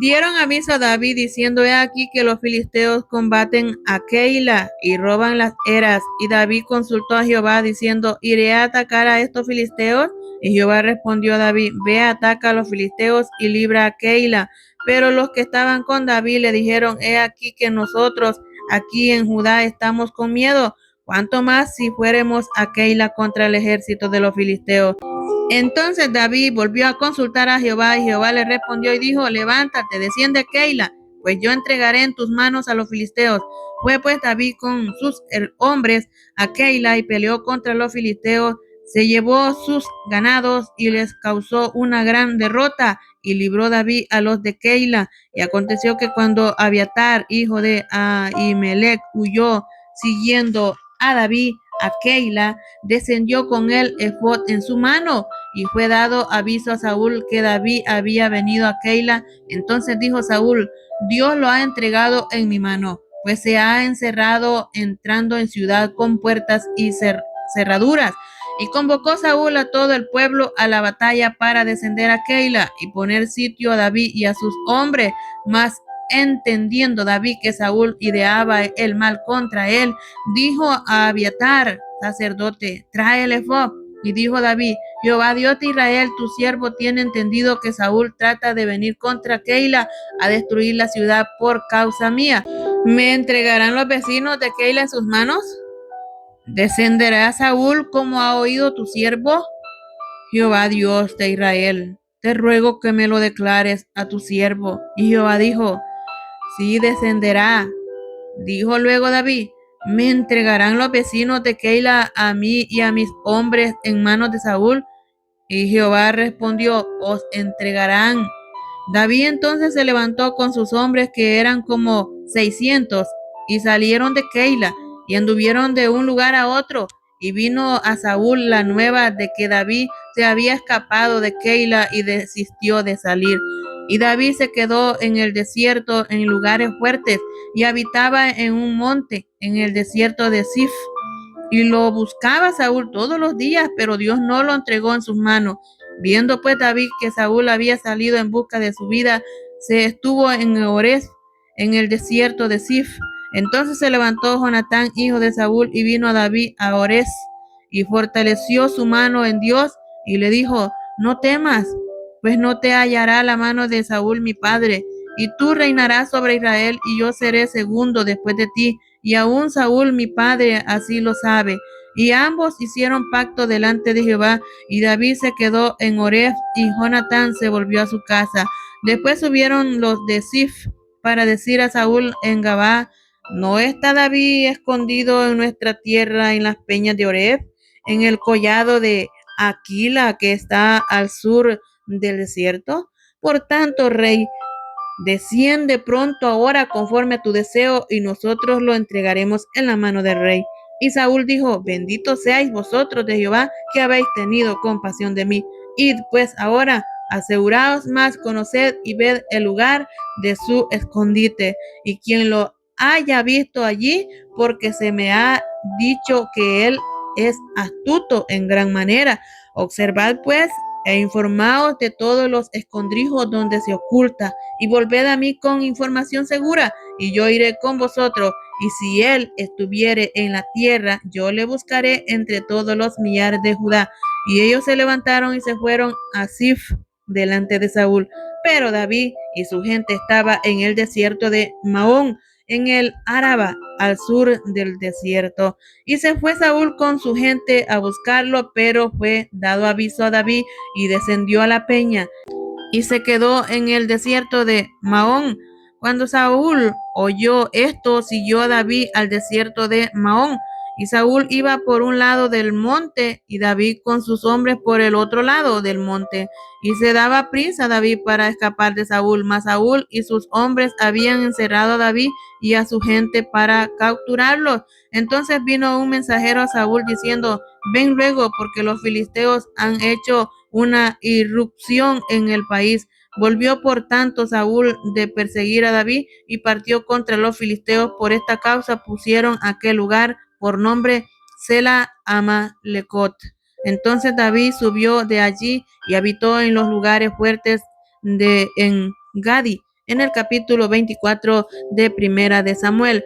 Dieron aviso a David diciendo: he aquí que los filisteos combaten a Keila y roban las eras. Y David consultó a Jehová diciendo: ¿iré a atacar a estos filisteos? Y Jehová respondió a David: ve, ataca a los filisteos y libra a Keila. Pero los que estaban con David le dijeron: he aquí que nosotros aquí en Judá estamos con miedo, cuánto más si fuéramos a Keila contra el ejército de los filisteos. Entonces David volvió a consultar a Jehová, y Jehová le respondió y dijo: levántate, desciende a Keila, pues yo entregaré en tus manos a los filisteos. Fue pues David con sus hombres a Keila y peleó contra los filisteos, se llevó sus ganados y les causó una gran derrota, y libró David a los de Keila. Y aconteció que cuando Abiatar, hijo de Ahimelech, huyó siguiendo a David a Keila, descendió con él efod en su mano, y fue dado aviso a Saúl que David había venido a Keila. Entonces dijo Saúl: Dios lo ha entregado en mi mano, pues se ha encerrado entrando en ciudad con puertas y cerraduras. Y convocó Saúl a todo el pueblo a la batalla para descender a Keila y poner sitio a David y a sus hombres. Mas entendiendo David que Saúl ideaba el mal contra él, dijo a Abiatar, sacerdote: trae el efod. Y dijo David: Jehová Dios de Israel, tu siervo tiene entendido que Saúl trata de venir contra Keila a destruir la ciudad por causa mía. ¿Me entregarán los vecinos de Keila en sus manos? ¿Descenderá Saúl como ha oído tu siervo? Jehová Dios de Israel, te ruego que me lo declares a tu siervo. Y Jehová dijo: sí, descenderá. Dijo luego David: ¿me entregarán los vecinos de Keila a mí y a mis hombres en manos de Saúl? Y Jehová respondió: os entregarán. David entonces se levantó con sus hombres, que eran como 600, y salieron de Keila, y anduvieron de un lugar a otro. Y vino a Saúl la nueva de que David se había escapado de Keila, y desistió de salir. Y David se quedó en el desierto, en lugares fuertes, y habitaba en un monte, en el desierto de Zif. Y lo buscaba Saúl todos los días, pero Dios no lo entregó en sus manos. Viendo pues David que Saúl había salido en busca de su vida, se estuvo en Ores, en el desierto de Zif. Entonces se levantó Jonatán, hijo de Saúl, y vino a David a Ores, y fortaleció su mano en Dios, y le dijo: no temas, pues no te hallará la mano de Saúl mi padre, y tú reinarás sobre Israel, y yo seré segundo después de ti, y aún Saúl mi padre así lo sabe. Y ambos hicieron pacto delante de Jehová, y David se quedó en Oreb, y Jonatán se volvió a su casa. Después subieron los de Zif para decir a Saúl en Gabá: ¿no está David escondido en nuestra tierra en las peñas de Oreb, en el collado de Aquila que está al sur del desierto? Por tanto, rey, desciende pronto ahora conforme a tu deseo, y nosotros lo entregaremos en la mano del rey. Y Saúl dijo: bendito seáis vosotros de Jehová, que habéis tenido compasión de mí. Id pues ahora, aseguraos más, conoced y ved el lugar de su escondite, y quien lo haya visto allí, porque se me ha dicho que él es astuto en gran manera. Observad pues e informaos de todos los escondrijos donde se oculta, y volved a mí con información segura, y yo iré con vosotros, y si él estuviere en la tierra, yo le buscaré entre todos los millares de Judá. Y ellos se levantaron y se fueron a Zif delante de Saúl. Pero David y su gente estaba en el desierto de Maón, en el Araba, al sur del desierto. Y se fue Saúl con su gente a buscarlo, pero fue dado aviso a David y descendió a la peña y se quedó en el desierto de Maón. Cuando Saúl oyó esto, siguió a David al desierto de Maón. Y Saúl iba por un lado del monte y David con sus hombres por el otro lado del monte. Y se daba prisa David para escapar de Saúl, mas Saúl y sus hombres habían encerrado a David y a su gente para capturarlos. Entonces vino un mensajero a Saúl diciendo: ven luego, porque los filisteos han hecho una irrupción en el país. Volvió por tanto Saúl de perseguir a David y partió contra los filisteos. Por esta causa pusieron aquel lugar por nombre Sela Amalecot. Entonces David subió de allí y habitó en los lugares fuertes de en Gadi, en el capítulo 24 de Primera de Samuel.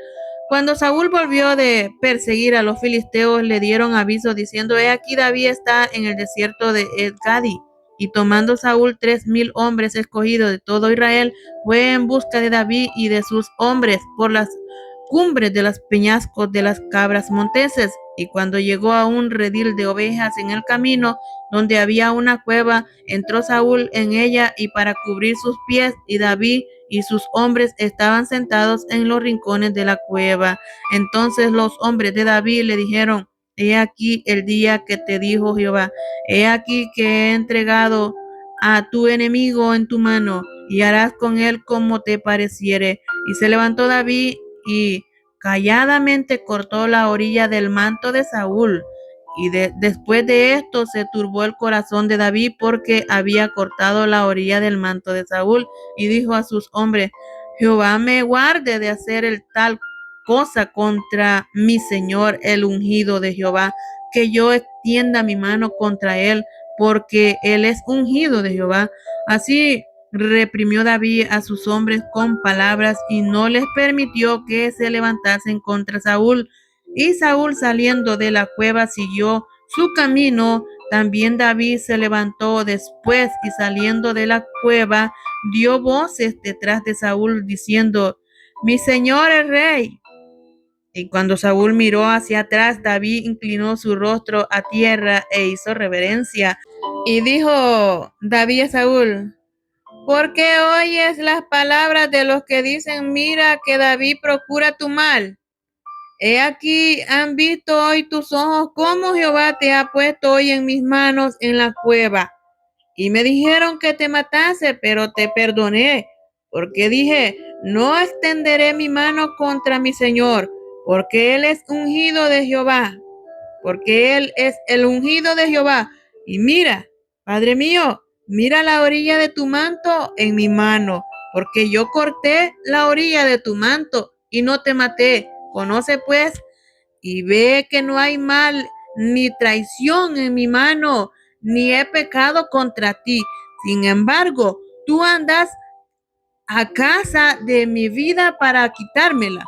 Cuando Saúl volvió de perseguir a los filisteos, le dieron aviso diciendo: he aquí David está en el desierto de Gadi. Y tomando Saúl 3,000 hombres escogidos de todo Israel, fue en busca de David y de sus hombres por las cumbres de los peñascos de las cabras monteses. Y cuando llegó a un redil de ovejas en el camino, donde había una cueva, entró Saúl en ella y para cubrir sus pies, y David y sus hombres estaban sentados en los rincones de la cueva. Entonces los hombres de David le dijeron: he aquí el día que te dijo Jehová, he aquí que he entregado a tu enemigo en tu mano, y harás con él como te pareciere. Y se levantó David y calladamente cortó la orilla del manto de Saúl. Y después de esto se turbó el corazón de David porque había cortado la orilla del manto de Saúl, y dijo a sus hombres: Jehová me guarde de hacer el tal cosa contra mi señor el ungido de Jehová, que yo extienda mi mano contra él, porque él es ungido de Jehová. Así reprimió David a sus hombres con palabras y no les permitió que se levantasen contra Saúl. Y Saúl, saliendo de la cueva, siguió su camino. También David se levantó después y saliendo de la cueva dio voces detrás de Saúl diciendo: mi señor el rey. Y cuando Saúl miró hacia atrás, David inclinó su rostro a tierra e hizo reverencia. Y dijo David a Saúl: ¿por qué oyes las palabras de los que dicen: mira que David procura tu mal? He aquí, han visto hoy tus ojos cómo Jehová te ha puesto hoy en mis manos en la cueva. Y me dijeron que te matase, pero te perdoné, porque dije: no extenderé mi mano contra mi señor, porque él es ungido de Jehová, porque él es el ungido de Jehová. Y mira, Padre mío, mira la orilla de tu manto en mi mano, porque yo corté la orilla de tu manto y no te maté. Conoce pues y ve que no hay mal ni traición en mi mano, ni he pecado contra ti. Sin embargo, tú andas a casa de mi vida para quitármela.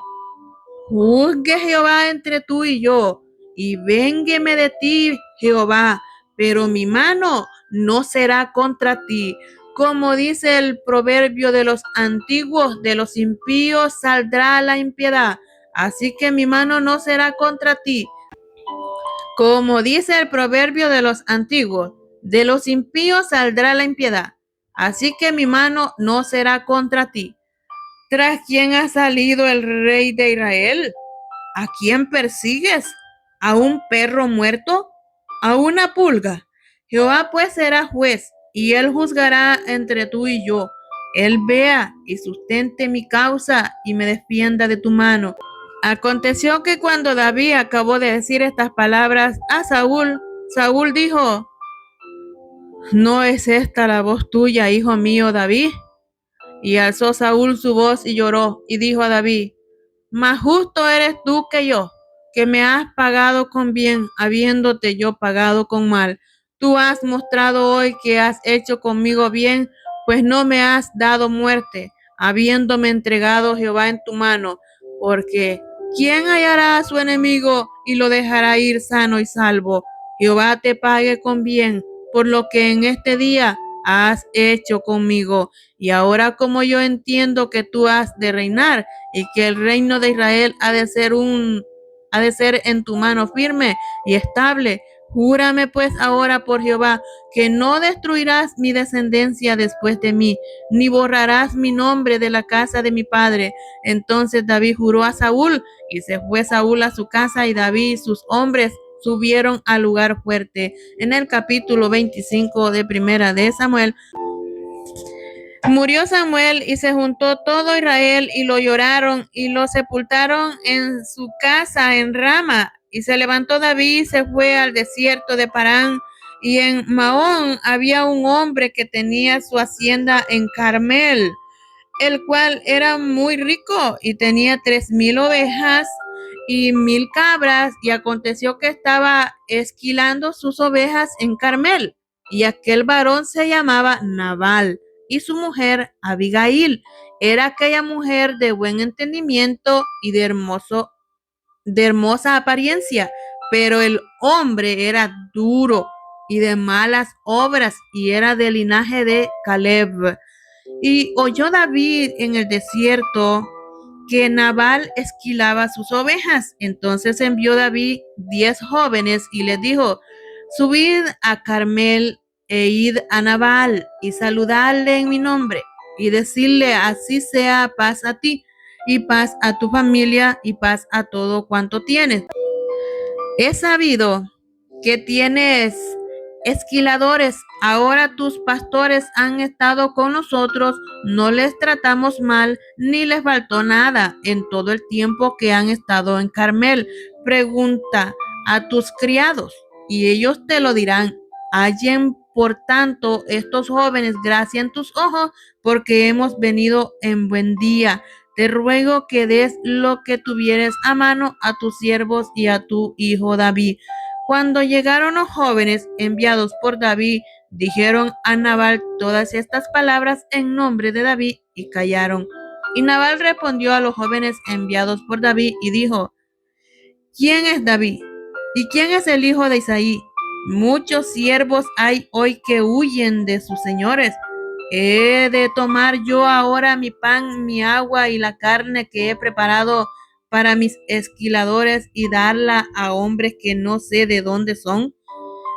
Juzgue Jehová entre tú y yo, y véngueme de ti, Jehová, pero mi mano no será contra ti. Como dice el proverbio de los antiguos, de los impíos saldrá la impiedad, así que mi mano no será contra ti. Como dice el proverbio de los antiguos, de los impíos saldrá la impiedad, así que mi mano no será contra ti. ¿Tras quién ha salido el rey de Israel? ¿A quién persigues? ¿A un perro muerto? ¿A una pulga? Jehová pues será juez, y él juzgará entre tú y yo. Él vea y sustente mi causa y me defienda de tu mano. Aconteció que cuando David acabó de decir estas palabras a Saúl, Saúl dijo: ¿no es esta la voz tuya, hijo mío David? Y alzó Saúl su voz y lloró, y dijo a David: más justo eres tú que yo, que me has pagado con bien, habiéndote yo pagado con mal. Tú has mostrado hoy que has hecho conmigo bien, pues no me has dado muerte, habiéndome entregado Jehová en tu mano, porque ¿quién hallará a su enemigo y lo dejará ir sano y salvo? Jehová te pague con bien por lo que en este día has hecho conmigo. Y ahora como yo entiendo que tú has de reinar y que el reino de Israel ha de ser en tu mano firme y estable, júrame pues ahora por Jehová que no destruirás mi descendencia después de mí, ni borrarás mi nombre de la casa de mi padre. Entonces David juró a Saúl, y se fue Saúl a su casa, y David y sus hombres subieron al lugar fuerte. En el capítulo 25 de Primera de Samuel, murió Samuel y se juntó todo Israel y lo lloraron y lo sepultaron en su casa en Rama. Y se levantó David y se fue al desierto de Parán. Y en Maón había un hombre que tenía su hacienda en Carmel, el cual era muy rico y tenía 3,000 ovejas y 1,000 cabras. Y aconteció que estaba esquilando sus ovejas en Carmel. Y aquel varón se llamaba Nabal, y su mujer Abigail. Era aquella mujer de buen entendimiento y de hermosa apariencia, pero el hombre era duro y de malas obras, y era del linaje de Caleb. Y oyó David en el desierto que Nabal esquilaba sus ovejas. Entonces envió David 10 jóvenes y les dijo: subid a Carmel e id a Nabal y saludadle en mi nombre y decirle: así sea paz a ti y paz a tu familia y paz a todo cuanto tienes. He sabido que tienes esquiladores. Ahora tus pastores han estado con nosotros, no les tratamos mal, ni les faltó nada en todo el tiempo que han estado en Carmel. Pregunta a tus criados, y ellos te lo dirán. Hallen, por tanto, estos jóvenes gracia en tus ojos, porque hemos venido en buen día. Te ruego que des lo que tuvieres a mano a tus siervos y a tu hijo David. Cuando llegaron los jóvenes enviados por David, dijeron a Nabal todas estas palabras en nombre de David y callaron. Y Nabal respondió a los jóvenes enviados por David y dijo: ¿quién es David? ¿Y quién es el hijo de Isaí? Muchos siervos hay hoy que huyen de sus señores. ¿He de tomar yo ahora mi pan, mi agua y la carne que he preparado para mis esquiladores y darla a hombres que no sé de dónde son?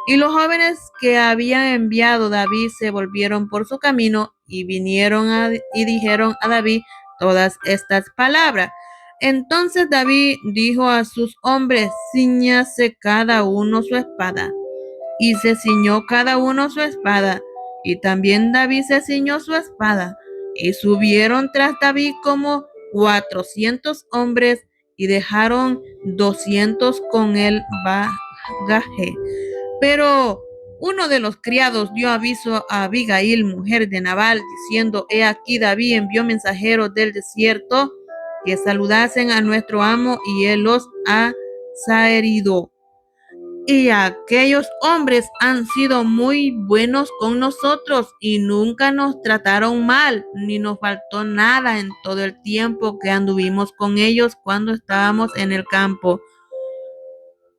Y los jóvenes que había enviado David se volvieron por su camino y vinieron y dijeron a David todas estas palabras. Entonces David dijo a sus hombres: ciñase cada uno su espada. Y se ciñó cada uno su espada, y también David se ciñó su espada, y subieron tras David como 400 hombres, y dejaron 200 con el bagaje. Pero uno de los criados dio aviso a Abigail, mujer de Nabal, diciendo: he aquí David envió mensajeros del desierto que saludasen a nuestro amo, y él los ha herido. Y aquellos hombres han sido muy buenos con nosotros y nunca nos trataron mal, ni nos faltó nada en todo el tiempo que anduvimos con ellos cuando estábamos en el campo.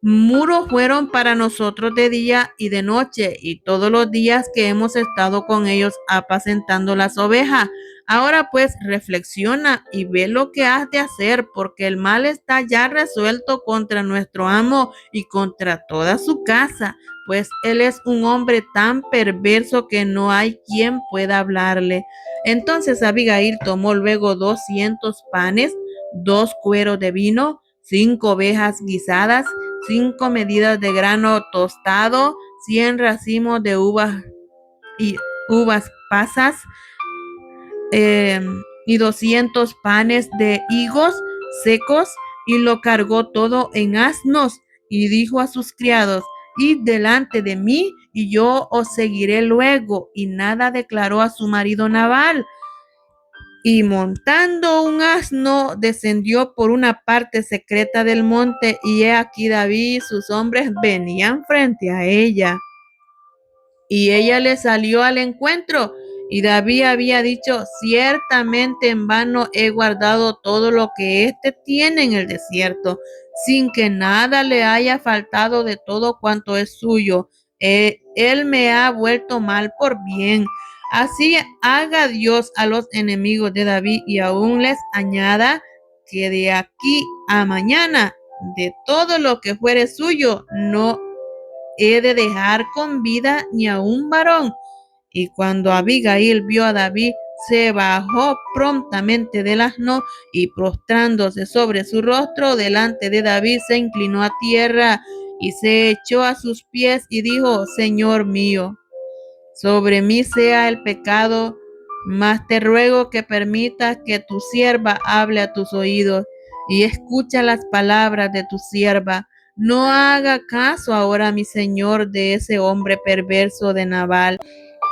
Muros fueron para nosotros de día y de noche, y todos los días que hemos estado con ellos apacentando las ovejas. Ahora pues reflexiona y ve lo que has de hacer, porque el mal está ya resuelto contra nuestro amo y contra toda su casa, pues él es un hombre tan perverso que no hay quien pueda hablarle. Entonces Abigail tomó luego 200 panes, 2 cueros de vino, 5 ovejas guisadas, 5 medidas de grano tostado, 100 racimos de uvas y uvas pasas, y 200 panes de higos secos, y lo cargó todo en asnos, y dijo a sus criados: id delante de mí, y yo os seguiré luego. Y nada declaró a su marido Nabal. Y montando un asno, descendió por una parte secreta del monte, y he aquí David y sus hombres venían frente a ella. Y ella le salió al encuentro, y David había dicho: ciertamente en vano he guardado todo lo que éste tiene en el desierto, sin que nada le haya faltado de todo cuanto es suyo. He él me ha vuelto mal por bien. Así haga Dios a los enemigos de David y aún les añada que de aquí a mañana de todo lo que fuere suyo no he de dejar con vida ni a un varón. Y cuando Abigail vio a David, se bajó prontamente del asno y prostrándose sobre su rostro delante de David, se inclinó a tierra y se echó a sus pies y dijo: Señor mío, sobre mí sea el pecado, mas te ruego que permitas que tu sierva hable a tus oídos y escucha las palabras de tu sierva. No haga caso ahora, mi señor, de ese hombre perverso de Nabal,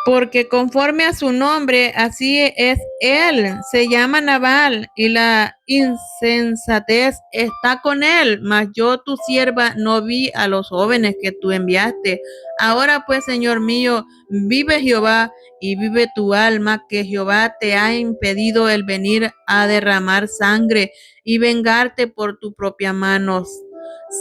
porque conforme a su nombre, así es él. Se llama Nabal y la insensatez está con él. Mas yo, tu sierva, no vi a los jóvenes que tú enviaste. Ahora pues, Señor mío, vive Jehová y vive tu alma, que Jehová te ha impedido el venir a derramar sangre y vengarte por tu propia mano.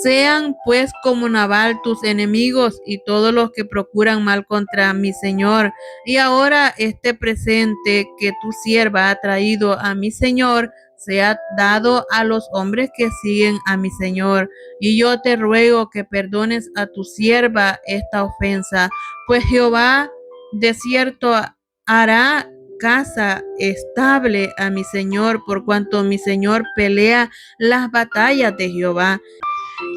Sean pues como Nabal tus enemigos y todos los que procuran mal contra mi señor. Y ahora este presente que tu sierva ha traído a mi señor sea dado a los hombres que siguen a mi señor. Y yo te ruego que perdones a tu sierva esta ofensa, pues Jehová de cierto hará casa estable a mi señor, por cuanto mi señor pelea las batallas de Jehová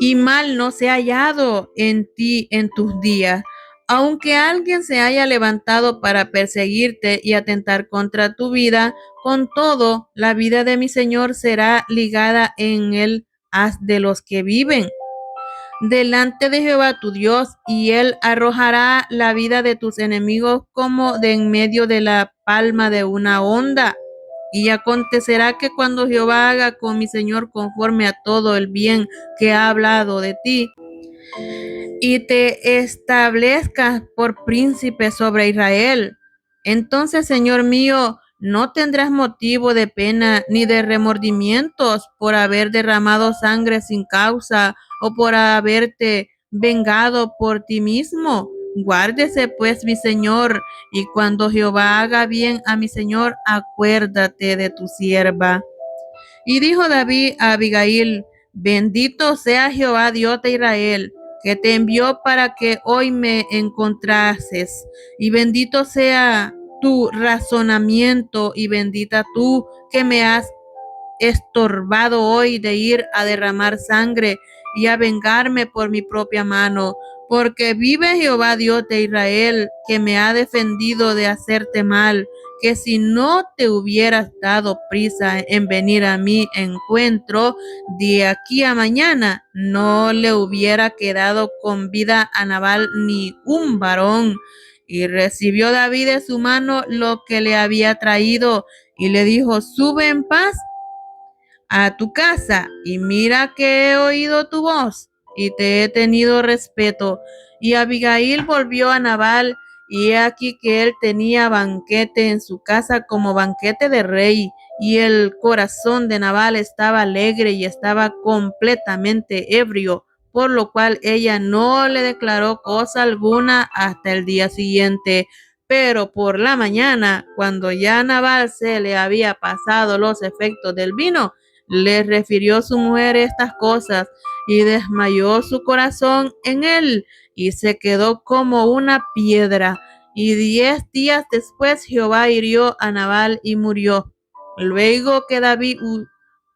y mal no se ha hallado en ti en tus días. Aunque alguien se haya levantado para perseguirte y atentar contra tu vida, con todo, la vida de mi Señor será ligada en el haz de los que viven delante de Jehová tu Dios, y él arrojará la vida de tus enemigos como de en medio de la palma de una onda. Y acontecerá que cuando Jehová haga con mi Señor conforme a todo el bien que ha hablado de ti, y te establezcas por príncipe sobre Israel, entonces, Señor mío, no tendrás motivo de pena ni de remordimientos por haber derramado sangre sin causa o por haberte vengado por ti mismo. Guárdese pues mi Señor, y cuando Jehová haga bien a mi Señor, acuérdate de tu sierva. Y dijo David a Abigail: Bendito sea Jehová Dios de Israel, que te envió para que hoy me encontrases, y bendito sea tu razonamiento, y bendita tú que me has estorbado hoy de ir a derramar sangre y a vengarme por mi propia mano, porque vive Jehová Dios de Israel, que me ha defendido de hacerte mal, que si no te hubieras dado prisa en venir a mi encuentro, de aquí a mañana no le hubiera quedado con vida a Nabal ni un varón. Y recibió David de su mano lo que le había traído, y le dijo: Sube en paz a tu casa, y mira que he oído tu voz y te he tenido respeto. Y Abigail volvió a Nabal, y he aquí que él tenía banquete en su casa como banquete de rey, y el corazón de Nabal estaba alegre y estaba completamente ebrio, por lo cual ella no le declaró cosa alguna hasta el día siguiente. Pero por la mañana, cuando ya a Nabal se le había pasado los efectos del vino, le refirió su mujer estas cosas, y desmayó su corazón en él, y se quedó como una piedra. Y 10 días después Jehová hirió a Nabal y murió. Luego que David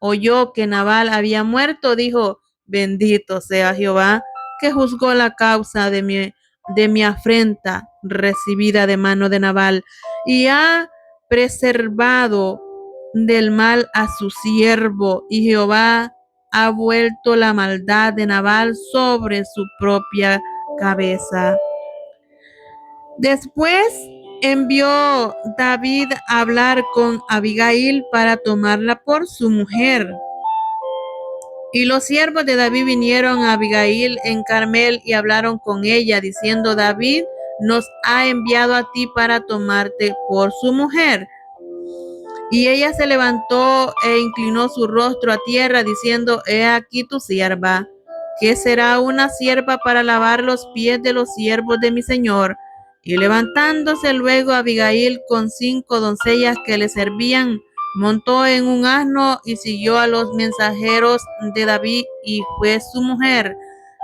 oyó que Nabal había muerto, dijo: Bendito sea Jehová, que juzgó la causa de mi afrenta recibida de mano de Nabal, y ha preservado del mal a su siervo, y Jehová ha vuelto la maldad de Nabal sobre su propia cabeza. Después envió David a hablar con Abigail para tomarla por su mujer. Y los siervos de David vinieron a Abigail en Carmel y hablaron con ella, diciendo: David nos ha enviado a ti para tomarte por su mujer. Y ella se levantó e inclinó su rostro a tierra, diciendo: He aquí tu sierva. que será una sierva para lavar los pies de los siervos de mi señor. Y levantándose luego Abigail con 5 doncellas que le servían, montó en un asno y siguió a los mensajeros de David y fue su mujer.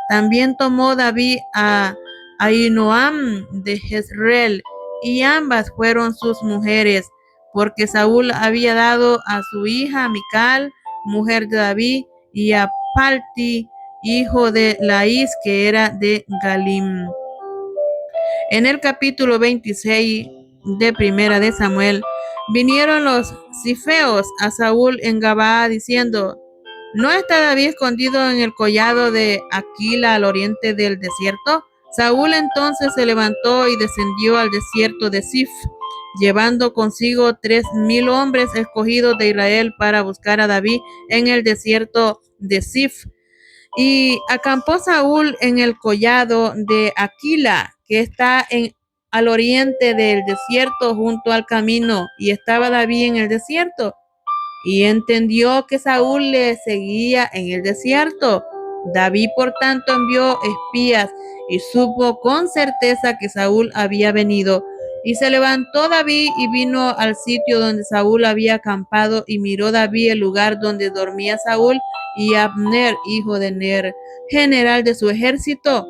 También tomó David a Ahinoam de Jezreel y ambas fueron sus mujeres, porque Saúl había dado a su hija Mical, mujer de David, y a Palti, hijo de Laís, que era de Galim. En el capítulo 26 de Primera de Samuel, vinieron los cifeos a Saúl en Gabaa diciendo: ¿no está David escondido en el collado de Aquila al oriente del desierto? Saúl entonces se levantó y descendió al desierto de Sif, llevando consigo 3,000 hombres escogidos de Israel para buscar a David en el desierto de Sif. Y acampó Saúl en el collado de Aquila, que está al oriente del desierto junto al camino, y estaba David en el desierto. Y entendió que Saúl le seguía en el desierto. David, por tanto, envió espías y supo con certeza que Saúl había venido. Y se levantó David y vino al sitio donde Saúl había acampado, y miró David el lugar donde dormía Saúl y Abner, hijo de Ner, general de su ejército.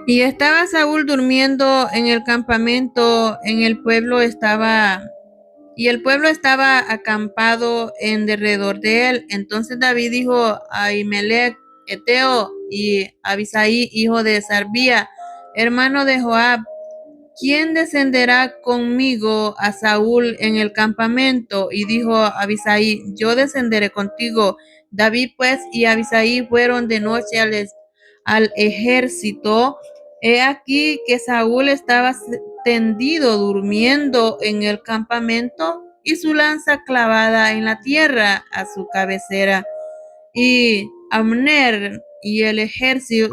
Y estaba Saúl durmiendo en el campamento, y el pueblo estaba acampado en derredor de él. Entonces David dijo a Ahimelech Eteo y Abisai, hijo de Sarbía, hermano de Joab: ¿quién descenderá conmigo a Saúl en el campamento? Y dijo Abisai: yo descenderé contigo. David pues y Abisai fueron de noche al ejército. He aquí que Saúl estaba tendido durmiendo en el campamento y su lanza clavada en la tierra a su cabecera. Y Abner y el ejército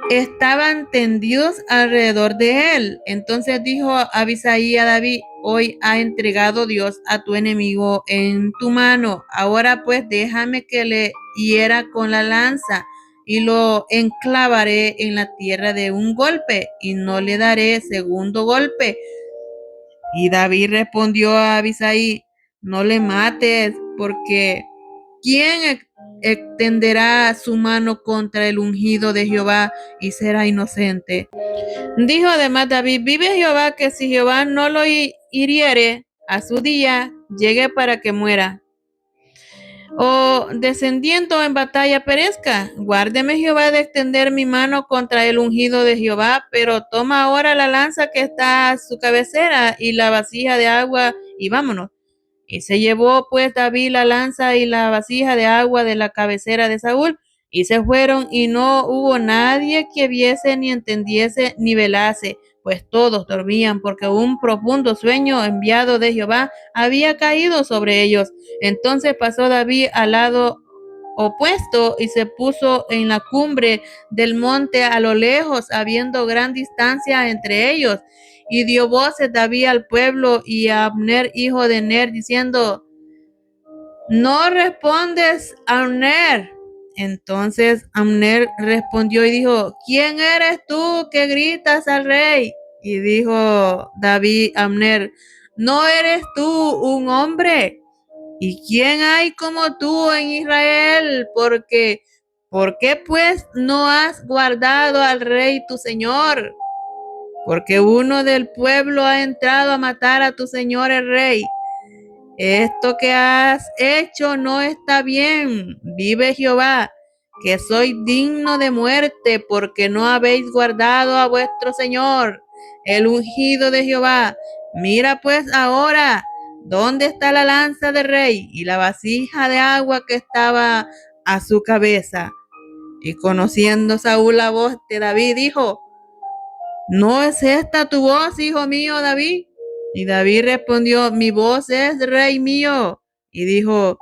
estaban tendidos alrededor de él. Entonces dijo Abisai a David: hoy ha entregado Dios a tu enemigo en tu mano. Ahora pues déjame que le hiera con la lanza y lo enclavaré en la tierra de un golpe, y no le daré segundo golpe. Y David respondió a Abisai: no le mates, porque ¿quién extenderá su mano contra el ungido de Jehová y será inocente? Dijo además David: vive Jehová, que si Jehová no lo hiriere, a su día llegue para que muera, o descendiendo en batalla perezca. Guárdeme Jehová de extender mi mano contra el ungido de Jehová, pero toma ahora la lanza que está a su cabecera y la vasija de agua, y vámonos. Y se llevó pues David la lanza y la vasija de agua de la cabecera de Saúl, y se fueron, y no hubo nadie que viese, ni entendiese, ni velase, pues todos dormían, porque un profundo sueño enviado de Jehová había caído sobre ellos. Entonces pasó David al lado opuesto y se puso en la cumbre del monte a lo lejos, habiendo gran distancia entre ellos. Y dio voces David al pueblo y a Abner, hijo de Ner, diciendo: ¿no respondes, Abner? Entonces Abner respondió y dijo: ¿quién eres tú que gritas al rey? Y dijo David a Abner: ¿no eres tú un hombre? ¿Y quién hay como tú en Israel? ¿Por qué pues no has guardado al rey tu señor? Porque uno del pueblo ha entrado a matar a tu señor el rey. Esto que has hecho no está bien. Vive Jehová, que soy digno de muerte, porque no habéis guardado a vuestro señor, el ungido de Jehová. Mira pues ahora, ¿dónde está la lanza del rey y la vasija de agua que estaba a su cabeza? Y conociendo Saúl la voz de David, dijo: ¿no es esta tu voz, hijo mío David? Y David respondió: mi voz es, rey mío. Y dijo: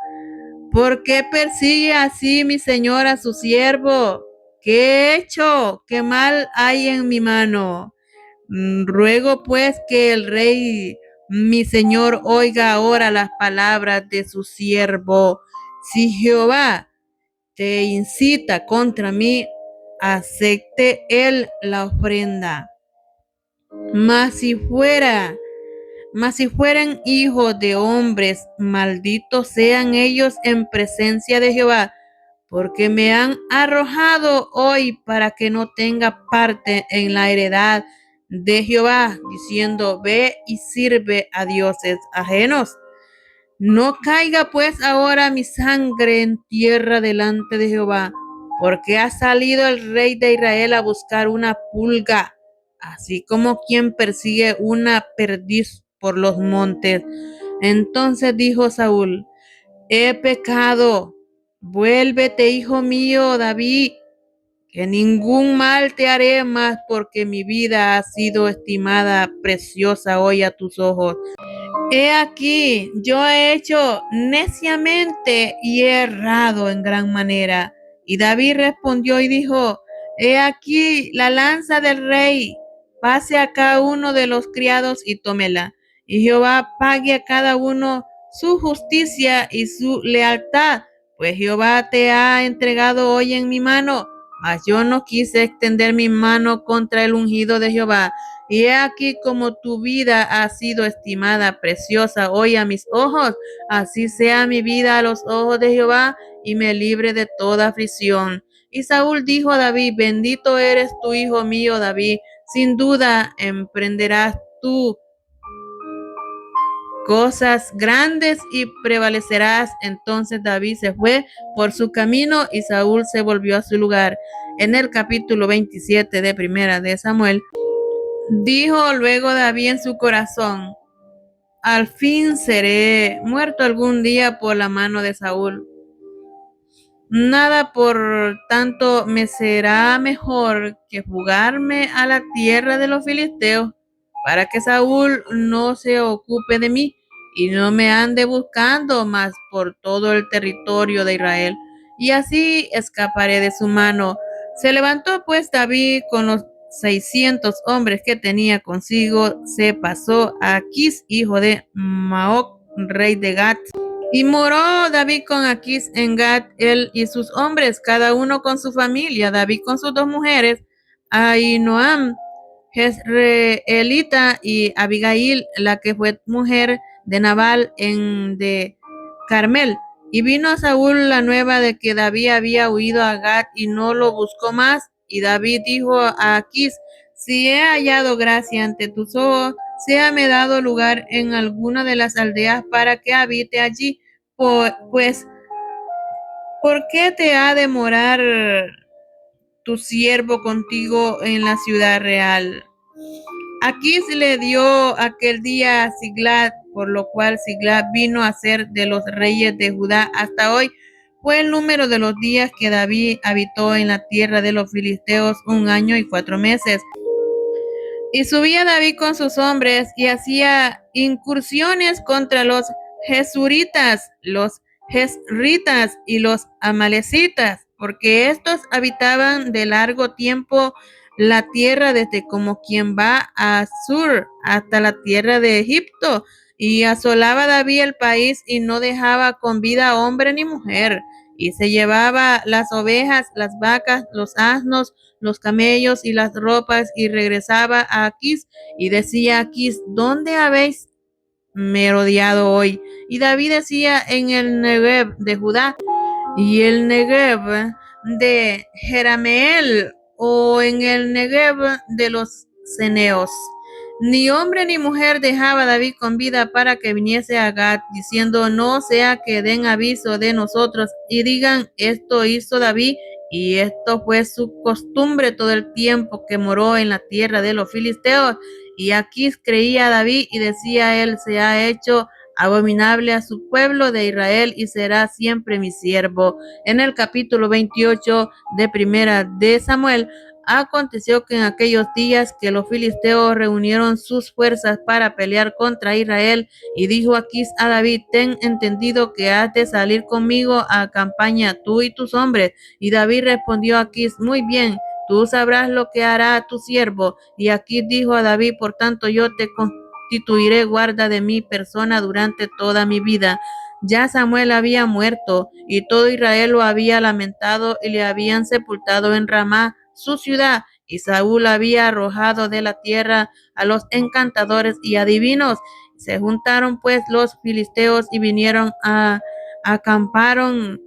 ¿por qué persigue así mi señor a su siervo? ¿Qué he hecho? ¿Qué mal hay en mi mano? Ruego pues que el rey mi señor oiga ahora las palabras de su siervo. Si Jehová te incita contra mí, acepte él la ofrenda. Mas si fueran hijos de hombres, malditos sean ellos en presencia de Jehová, porque me han arrojado hoy para que no tenga parte en la heredad de Jehová, diciendo, ve y sirve a dioses ajenos. No caiga pues ahora mi sangre en tierra delante de Jehová, porque ha salido el rey de Israel a buscar una pulga, así como quien persigue una perdiz por los montes. Entonces dijo Saúl, he pecado, vuélvete, hijo mío, David, que ningún mal te haré más, porque mi vida ha sido estimada preciosa hoy a tus ojos. He aquí, yo he hecho neciamente y he errado en gran manera. Y David respondió y dijo, he aquí la lanza del rey, pase a cada uno de los criados y tómela. Y Jehová pague a cada uno su justicia y su lealtad, pues Jehová te ha entregado hoy en mi mano. Mas yo no quise extender mi mano contra el ungido de Jehová. Y he aquí como tu vida ha sido estimada preciosa hoy a mis ojos, así sea mi vida a los ojos de Jehová y me libre de toda aflicción. Y Saúl dijo a David, bendito eres tú, hijo mío David, sin duda emprenderás tú cosas grandes y prevalecerás. Entonces David se fue por su camino y Saúl se volvió a su lugar. En el capítulo 27 de Primera de Samuel, dijo luego David en su corazón, al fin seré muerto algún día por la mano de Saúl. Nada por tanto me será mejor que fugarme a la tierra de los filisteos, para que Saúl no se ocupe de mí y no me ande buscando más por todo el territorio de Israel, y así escaparé de su mano. Se levantó pues David con los 600 hombres que tenía consigo, se pasó a Aquis, hijo de Maoc, rey de Gat. Y moró David con Aquis en Gat, él y sus hombres, cada uno con su familia, David con sus dos mujeres, Ahinoam, Jezreelita, y Abigail, la que fue mujer de Nabal de Carmel. Y vino a Saúl la nueva de que David había huido a Gat y no lo buscó más. Y David dijo a Aquis, si he hallado gracia ante tus ojos, séame dado lugar en alguna de las aldeas para que habite allí, pues, ¿por qué te ha de morar tu siervo contigo en la ciudad real? Aquis le dio aquel día a Siglat, por lo cual Siglat vino a ser de los reyes de Judá hasta hoy. Fue el número de los días que David habitó en la tierra de los filisteos 1 año y 4 meses. Y subía David con sus hombres y hacía incursiones contra los jesuritas, los jesritas y los amalecitas, porque estos habitaban de largo tiempo la tierra desde como quien va a Sur hasta la tierra de Egipto, y asolaba David el país y no dejaba con vida hombre ni mujer, y se llevaba las ovejas, las vacas, los asnos, los camellos y las ropas, y regresaba a Aquis y decía a Aquis, ¿dónde habéis merodeado hoy? Y David decía, en el Negev de Judá, y el Negev de Jerameel, o en el Negev de los ceneos. Ni hombre ni mujer dejaba David con vida para que viniese a Gat, diciendo, no sea que den aviso de nosotros y digan, esto hizo David, y esto fue su costumbre todo el tiempo que moró en la tierra de los filisteos. Y Aquis creía a David y decía, él se ha hecho abominable a su pueblo de Israel y será siempre mi siervo. En el capítulo 28 de Primera de Samuel, aconteció que en aquellos días que los filisteos reunieron sus fuerzas para pelear contra Israel, y dijo Aquis a David, ten entendido que has de salir conmigo a campaña tú y tus hombres. Y David respondió a Aquis, muy bien, tú sabrás lo que hará tu siervo. Y Aquis dijo a David, por tanto yo te constituiré guarda de mi persona durante toda mi vida. Ya Samuel había muerto, y todo Israel lo había lamentado, y le habían sepultado en Ramá, su ciudad, y Saúl había arrojado de la tierra a los encantadores y adivinos. Se juntaron pues los filisteos y vinieron acamparon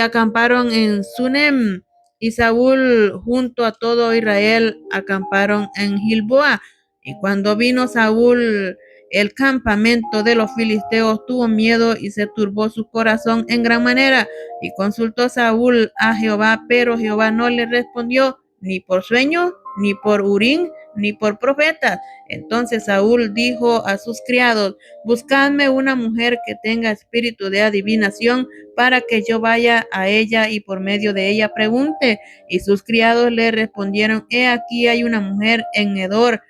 acamparon en Sunem, y Saúl junto a todo Israel acamparon en Gilboa. Y cuando vino Saúl el campamento de los filisteos, tuvo miedo y se turbó su corazón en gran manera. Y consultó Saúl a Jehová, pero Jehová no le respondió ni por sueño, ni por Urín, ni por profetas. Entonces Saúl dijo a sus criados: buscadme una mujer que tenga espíritu de adivinación, para que yo vaya a ella y por medio de ella pregunte. Y sus criados le respondieron: he aquí hay una mujer en Edor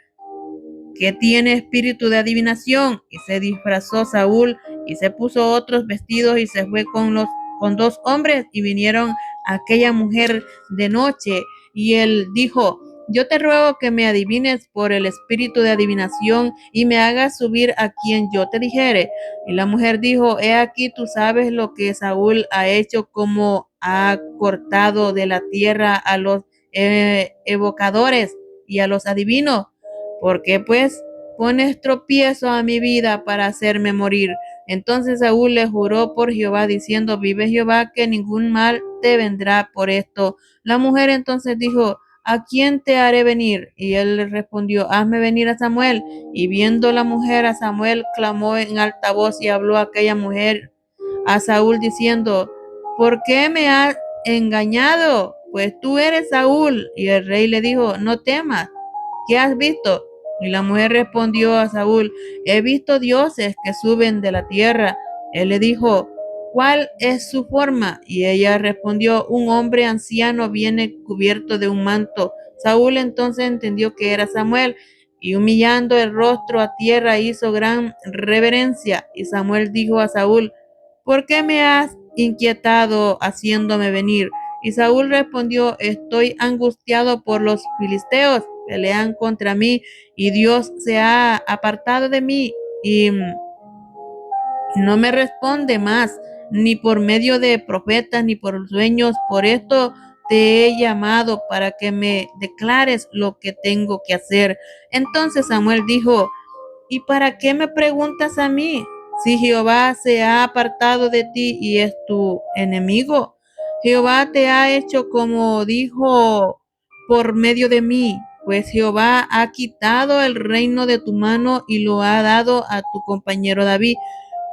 que tiene espíritu de adivinación. Y se disfrazó Saúl y se puso otros vestidos y se fue con 2 hombres, y vinieron a aquella mujer de noche. Y él dijo: yo te ruego que me adivines por el espíritu de adivinación y me hagas subir a quien yo te dijere. Y la mujer dijo: he aquí, tú sabes lo que Saúl ha hecho, como ha cortado de la tierra a los evocadores y a los adivinos. ¿Por qué pues pones tropiezo a mi vida para hacerme morir? Entonces Saúl le juró por Jehová, diciendo: vive Jehová, que ningún mal te vendrá por esto. La mujer entonces dijo: ¿a quién te haré venir? Y él le respondió: hazme venir a Samuel. Y viendo la mujer a Samuel, clamó en alta voz, y habló aquella mujer a Saúl diciendo: ¿por qué me has engañado? Pues tú eres Saúl. Y el rey le dijo: no temas, ¿qué has visto? Y la mujer respondió a Saúl: he visto dioses que suben de la tierra. Él le dijo: ¿cuál es su forma? Y ella respondió: un hombre anciano viene cubierto de un manto. Saúl entonces entendió que era Samuel, y humillando el rostro a tierra hizo gran reverencia. Y Samuel dijo a Saúl: ¿por qué me has inquietado haciéndome venir? Y Saúl respondió: estoy angustiado por los filisteos, pelean contra mí, y Dios se ha apartado de mí y no me responde más, ni por medio de profetas, ni por sueños. Por esto te he llamado, para que me declares lo que tengo que hacer. Entonces Samuel dijo: ¿y para qué me preguntas a mí? Si Jehová se ha apartado de ti y es tu enemigo, Jehová te ha hecho como dijo por medio de mí, pues Jehová ha quitado el reino de tu mano y lo ha dado a tu compañero David.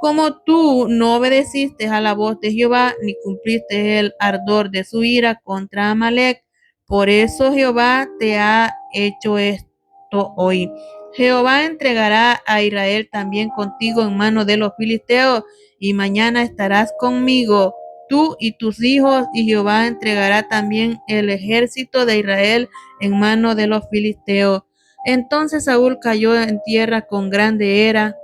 Como tú no obedeciste a la voz de Jehová, ni cumpliste el ardor de su ira contra Amalec, por eso Jehová te ha hecho esto hoy. Jehová entregará a Israel también contigo en mano de los filisteos, y mañana estarás conmigo, tú y tus hijos, y Jehová entregará también el ejército de Israel en mano de los filisteos. Entonces Saúl cayó en tierra con grande ira,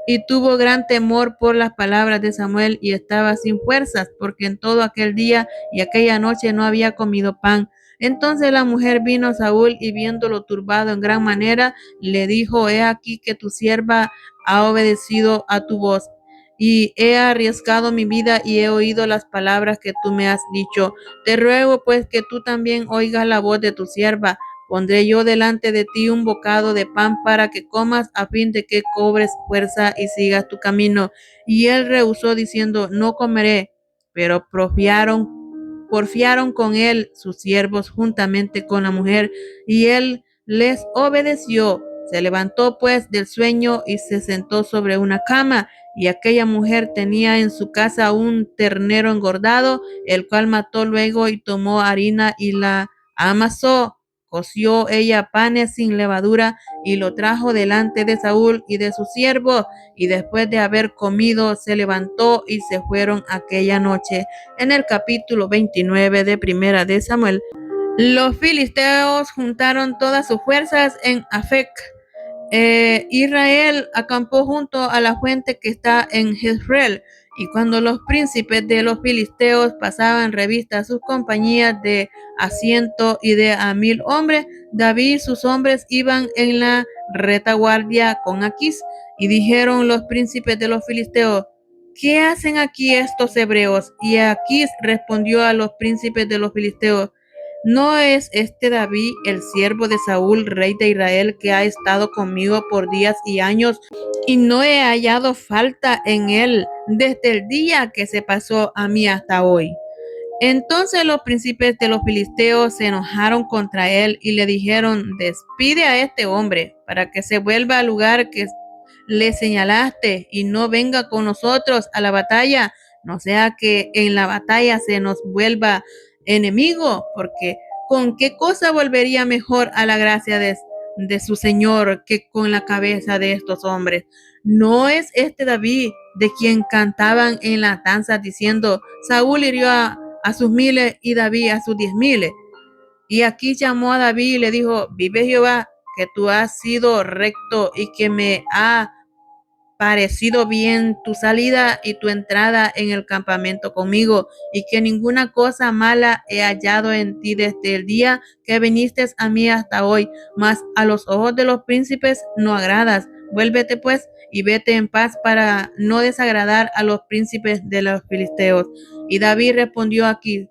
y tuvo gran temor por las palabras de Samuel, y estaba sin fuerzas, porque en todo aquel día y aquella noche no había comido pan. Entonces la mujer vino a Saúl, y viéndolo turbado en gran manera, le dijo: he aquí que tu sierva ha obedecido a tu voz, y he arriesgado mi vida y he oído las palabras que tú me has dicho. Te ruego pues que tú también oigas la voz de tu sierva. Pondré yo delante de ti un bocado de pan para que comas, a fin de que cobres fuerza y sigas tu camino. Y él rehusó diciendo: no comeré. Pero porfiaron con él sus siervos juntamente con la mujer, y él les obedeció. Se levantó pues del sueño y se sentó sobre una cama, y aquella mujer tenía en su casa un ternero engordado, el cual mató luego, y tomó harina y la amasó. Coció ella panes sin levadura y lo trajo delante de Saúl y de sus siervos, y después de haber comido se levantó y se fueron aquella noche. En el capítulo 29 de Primera de Samuel, los filisteos juntaron todas sus fuerzas en Afec, Israel acampó junto a la fuente que está en Jezreel, y cuando los príncipes de los filisteos pasaban revista a sus compañías de a 100 y de a 1000 hombres, David y sus hombres iban en la retaguardia con Aquís. Y dijeron los príncipes de los filisteos: ¿qué hacen aquí estos hebreos? Y Aquís respondió a los príncipes de los filisteos: ¿no es este David el siervo de Saúl, rey de Israel, que ha estado conmigo por días y años, y no he hallado falta en él desde el día que se pasó a mí hasta hoy? Entonces los príncipes de los filisteos se enojaron contra él y le dijeron: despide a este hombre para que se vuelva al lugar que le señalaste y no venga con nosotros a la batalla, no sea que en la batalla se nos vuelva enemigo, porque ¿con qué cosa volvería mejor a la gracia de su Señor que con la cabeza de estos hombres? ¿No es este David de quien cantaban en las danzas diciendo: Saúl hirió a sus 1000 y David a sus 10,000? Y aquí llamó a David y le dijo: vive Jehová, que tú has sido recto y que me ha parecido bien tu salida y tu entrada en el campamento conmigo, y que ninguna cosa mala he hallado en ti desde el día que viniste a mí hasta hoy, mas a los ojos de los príncipes no agradas. Vuélvete pues y vete en paz para no desagradar a los príncipes de los filisteos. Y David respondió aquí: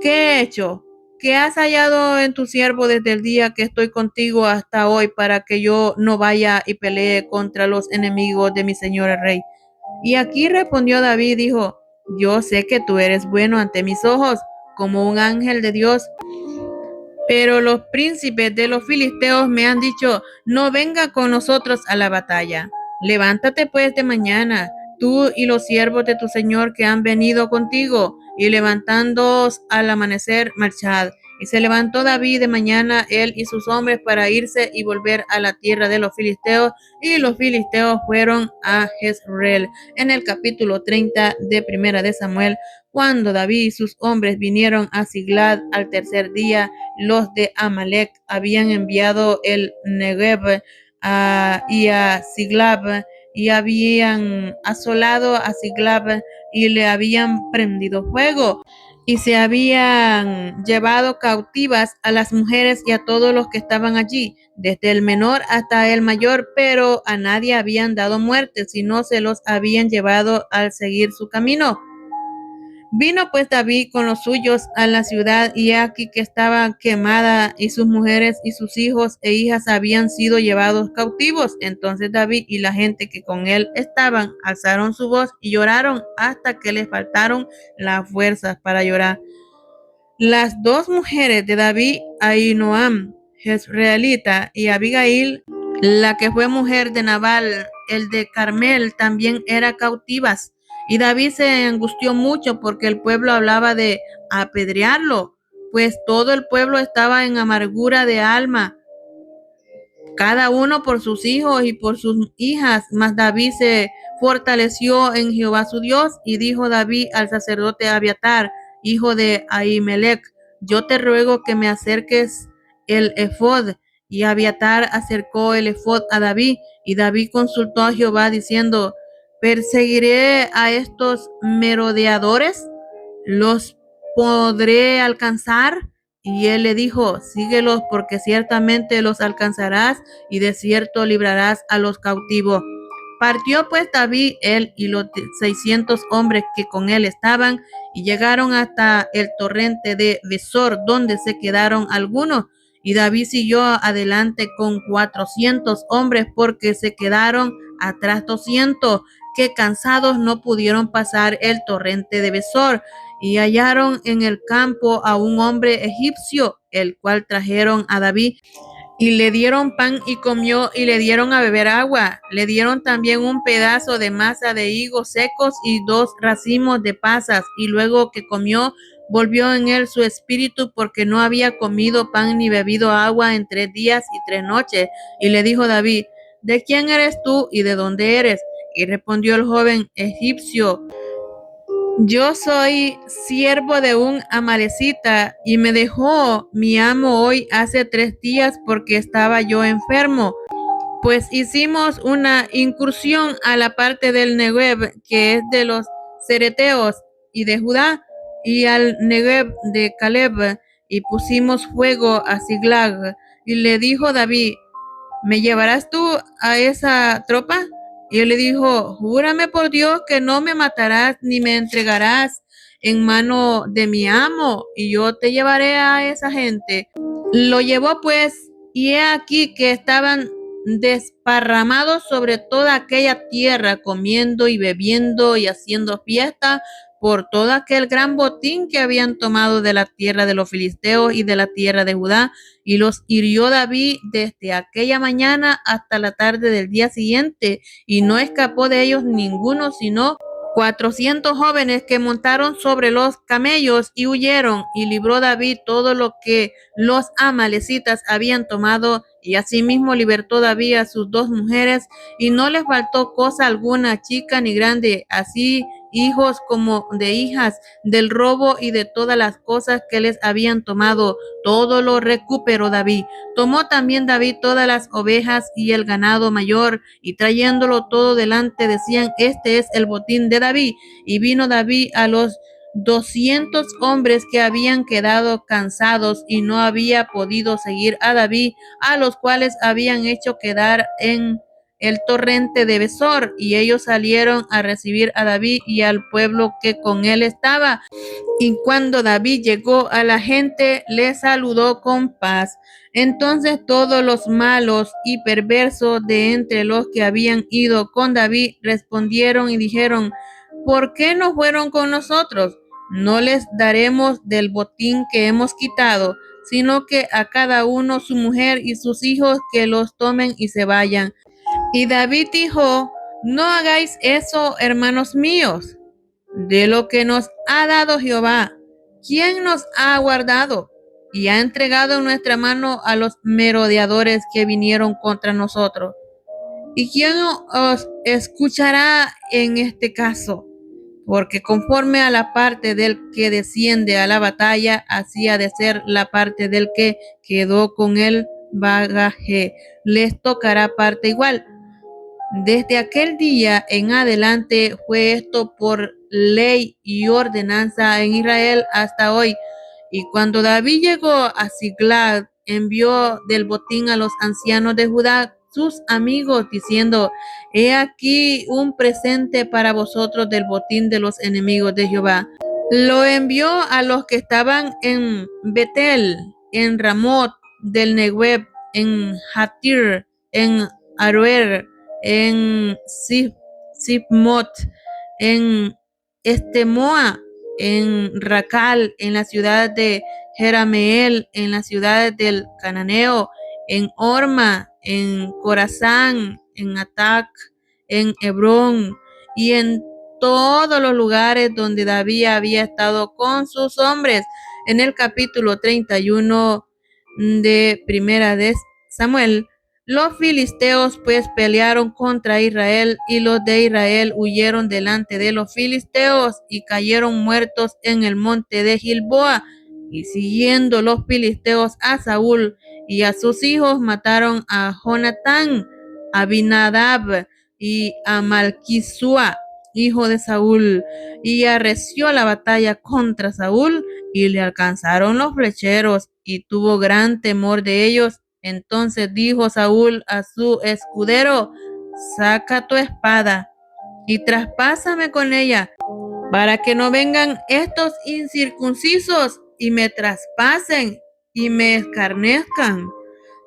¿qué he hecho? ¿Qué has hallado en tu siervo desde el día que estoy contigo hasta hoy, para que yo no vaya y pelee contra los enemigos de mi señor el rey? Y aquí respondió David, dijo: yo sé que tú eres bueno ante mis ojos, como un ángel de Dios. Pero los príncipes de los filisteos me han dicho: no venga con nosotros a la batalla. Levántate pues de mañana, tú y los siervos de tu señor que han venido contigo, y levantándoos al amanecer, marchad. Y se levantó David de mañana, él y sus hombres, para irse y volver a la tierra de los filisteos, y los filisteos fueron a Jezreel. En el capítulo 30 de Primera de Samuel, cuando David y sus hombres vinieron a Siglad al tercer día, los de Amalek habían enviado el Negev y a Siglab, y habían asolado a Siglab y le habían prendido fuego, y se habían llevado cautivas a las mujeres y a todos los que estaban allí, desde el menor hasta el mayor, pero a nadie habían dado muerte, sino se los habían llevado al seguir su camino. Vino pues David con los suyos a la ciudad, y aquí que estaba quemada, y sus mujeres y sus hijos e hijas habían sido llevados cautivos. Entonces David y la gente que con él estaban alzaron su voz y lloraron hasta que les faltaron las fuerzas para llorar. Las dos mujeres de David, Ahinoam, jezreelita, y Abigail, la que fue mujer de Nabal, el de Carmel, también eran cautivas. Y David se angustió mucho porque el pueblo hablaba de apedrearlo, pues todo el pueblo estaba en amargura de alma, cada uno por sus hijos y por sus hijas. Mas David se fortaleció en Jehová su Dios, y dijo David al sacerdote Abiatar, hijo de Ahimelech: yo te ruego que me acerques el efod. Y Abiatar acercó el efod a David, y David consultó a Jehová diciendo: ¿perseguiré a estos merodeadores? ¿Los podré alcanzar? Y él le dijo: síguelos, porque ciertamente los alcanzarás, y de cierto librarás a los cautivos. Partió pues David, él y los 600 hombres que con él estaban, y llegaron hasta el torrente de Besor, donde se quedaron algunos. Y David siguió adelante con 400 hombres, porque se quedaron atrás 200, que cansados no pudieron pasar el torrente de Besor. Y hallaron en el campo a un hombre egipcio, el cual trajeron a David, y le dieron pan y comió, y le dieron a beber agua. Le dieron también un pedazo de masa de higos secos y 2 racimos de pasas. Y luego que comió, volvió en él su espíritu, porque no había comido pan ni bebido agua en 3 días y 3 noches. Y le dijo David: ¿de quién eres tú y de dónde eres? Y respondió el joven egipcio: yo soy siervo de un amalecita, y me dejó mi amo hoy hace 3 días porque estaba yo enfermo. pues hicimos una incursión a la parte del Negev, que es de los cereteos y de Judá, y al Negev de Caleb, y pusimos fuego a Siglag. Y le dijo David: ¿me llevarás tú a esa tropa? Y él le dijo: júrame por Dios que no me matarás ni me entregarás en mano de mi amo, y yo te llevaré a esa gente. Lo llevó pues, y he aquí que estaban desparramados sobre toda aquella tierra, comiendo y bebiendo y haciendo fiesta por todo aquel gran botín que habían tomado de la tierra de los filisteos y de la tierra de Judá, y los hirió David desde aquella mañana hasta la tarde del día siguiente, y no escapó de ellos ninguno, sino 400 jóvenes que montaron sobre los camellos y huyeron, y libró David todo lo que los amalecitas habían tomado, y asimismo libertó David a sus 2 mujeres, y no les faltó cosa alguna, chica ni grande, así hijos como de hijas, del robo y de todas las cosas que les habían tomado, todo lo recuperó David. Tomó también David todas las ovejas y el ganado mayor, y trayéndolo todo delante decían: este es el botín de David. Y vino David a los 200 hombres que habían quedado cansados y no había podido seguir a David, a los cuales habían hecho quedar en el torrente de Besor, y ellos salieron a recibir a David y al pueblo que con él estaba. Y cuando David llegó a la gente, le saludó con paz. Entonces todos los malos y perversos de entre los que habían ido con David respondieron y dijeron: ¿por qué no fueron con nosotros? No les daremos del botín que hemos quitado, sino que a cada uno su mujer y sus hijos que los tomen y se vayan. Y David dijo: no hagáis eso, hermanos míos. De lo que nos ha dado Jehová, ¿quién nos ha guardado y ha entregado en nuestra mano a los merodeadores que vinieron contra nosotros? ¿Y quién os escuchará en este caso? Porque conforme a la parte del que desciende a la batalla, así ha de ser la parte del que quedó con el bagaje. Les tocará parte igual. Desde aquel día en adelante fue esto por ley y ordenanza en Israel hasta hoy. Y cuando David llegó a Siglag, envió del botín a los ancianos de Judá, sus amigos, diciendo: he aquí un presente para vosotros del botín de los enemigos de Jehová. Lo envió a los que estaban en Betel, en Ramot del Negev, en Jatir, en Aroer, en Sibmot, en Estemoa, en Racal, en la ciudad de Jerameel, en las ciudades del Cananeo, en Orma, en Corazán, en Atac, en Hebrón, y en todos los lugares donde David había estado con sus hombres. En el capítulo 31 de Primera de Samuel, los filisteos pues pelearon contra Israel, y los de Israel huyeron delante de los filisteos y cayeron muertos en el monte de Gilboa. Y siguiendo los filisteos a Saúl y a sus hijos, mataron a Jonatán, a Abinadab y a Malquisúa, hijo de Saúl, y arreció la batalla contra Saúl, y le alcanzaron los flecheros, y tuvo gran temor de ellos. Entonces dijo Saúl a su escudero: saca tu espada y traspásame con ella, para que no vengan estos incircuncisos y me traspasen y me escarnezcan.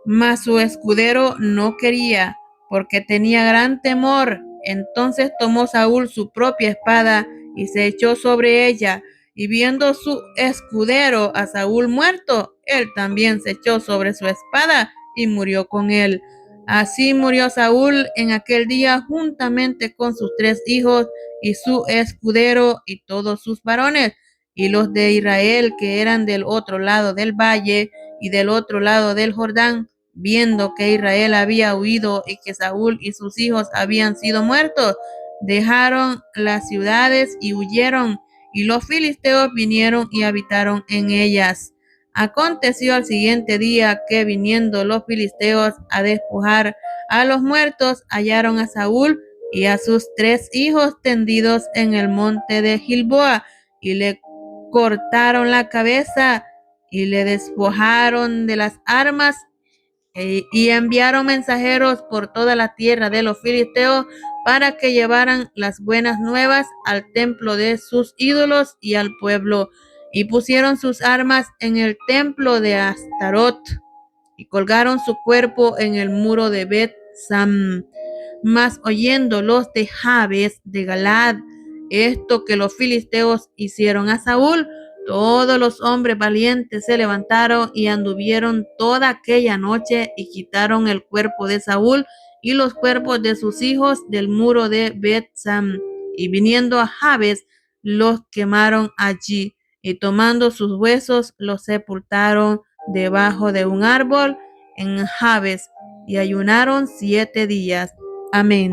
Mas su escudero no quería, porque tenía gran temor. Entonces tomó Saúl su propia espada y se echó sobre ella, y viendo su escudero a Saúl muerto, él también se echó sobre su espada y murió con él. Así murió Saúl en aquel día juntamente con sus 3 hijos y su escudero y todos sus varones. Y los de Israel que eran del otro lado del valle y del otro lado del Jordán, viendo que Israel había huido y que Saúl y sus hijos habían sido muertos, dejaron las ciudades y huyeron, y los filisteos vinieron y habitaron en ellas. Aconteció al siguiente día que viniendo los filisteos a despojar a los muertos, hallaron a Saúl y a sus 3 hijos tendidos en el monte de Gilboa, y le cortaron la cabeza y le despojaron de las armas, y enviaron mensajeros por toda la tierra de los filisteos para que llevaran las buenas nuevas al templo de sus ídolos y al pueblo, y pusieron sus armas en el templo de Astarot, y colgaron su cuerpo en el muro de Bet-Sam. Mas oyendo los de Jabes de Galaad esto que los filisteos hicieron a Saúl, todos los hombres valientes se levantaron y anduvieron toda aquella noche y quitaron el cuerpo de Saúl y los cuerpos de sus hijos del muro de Bet-Sam. Y viniendo a Jabes, los quemaron allí, y tomando sus huesos los sepultaron debajo de un árbol en Jabes, y ayunaron 7 días. Amén.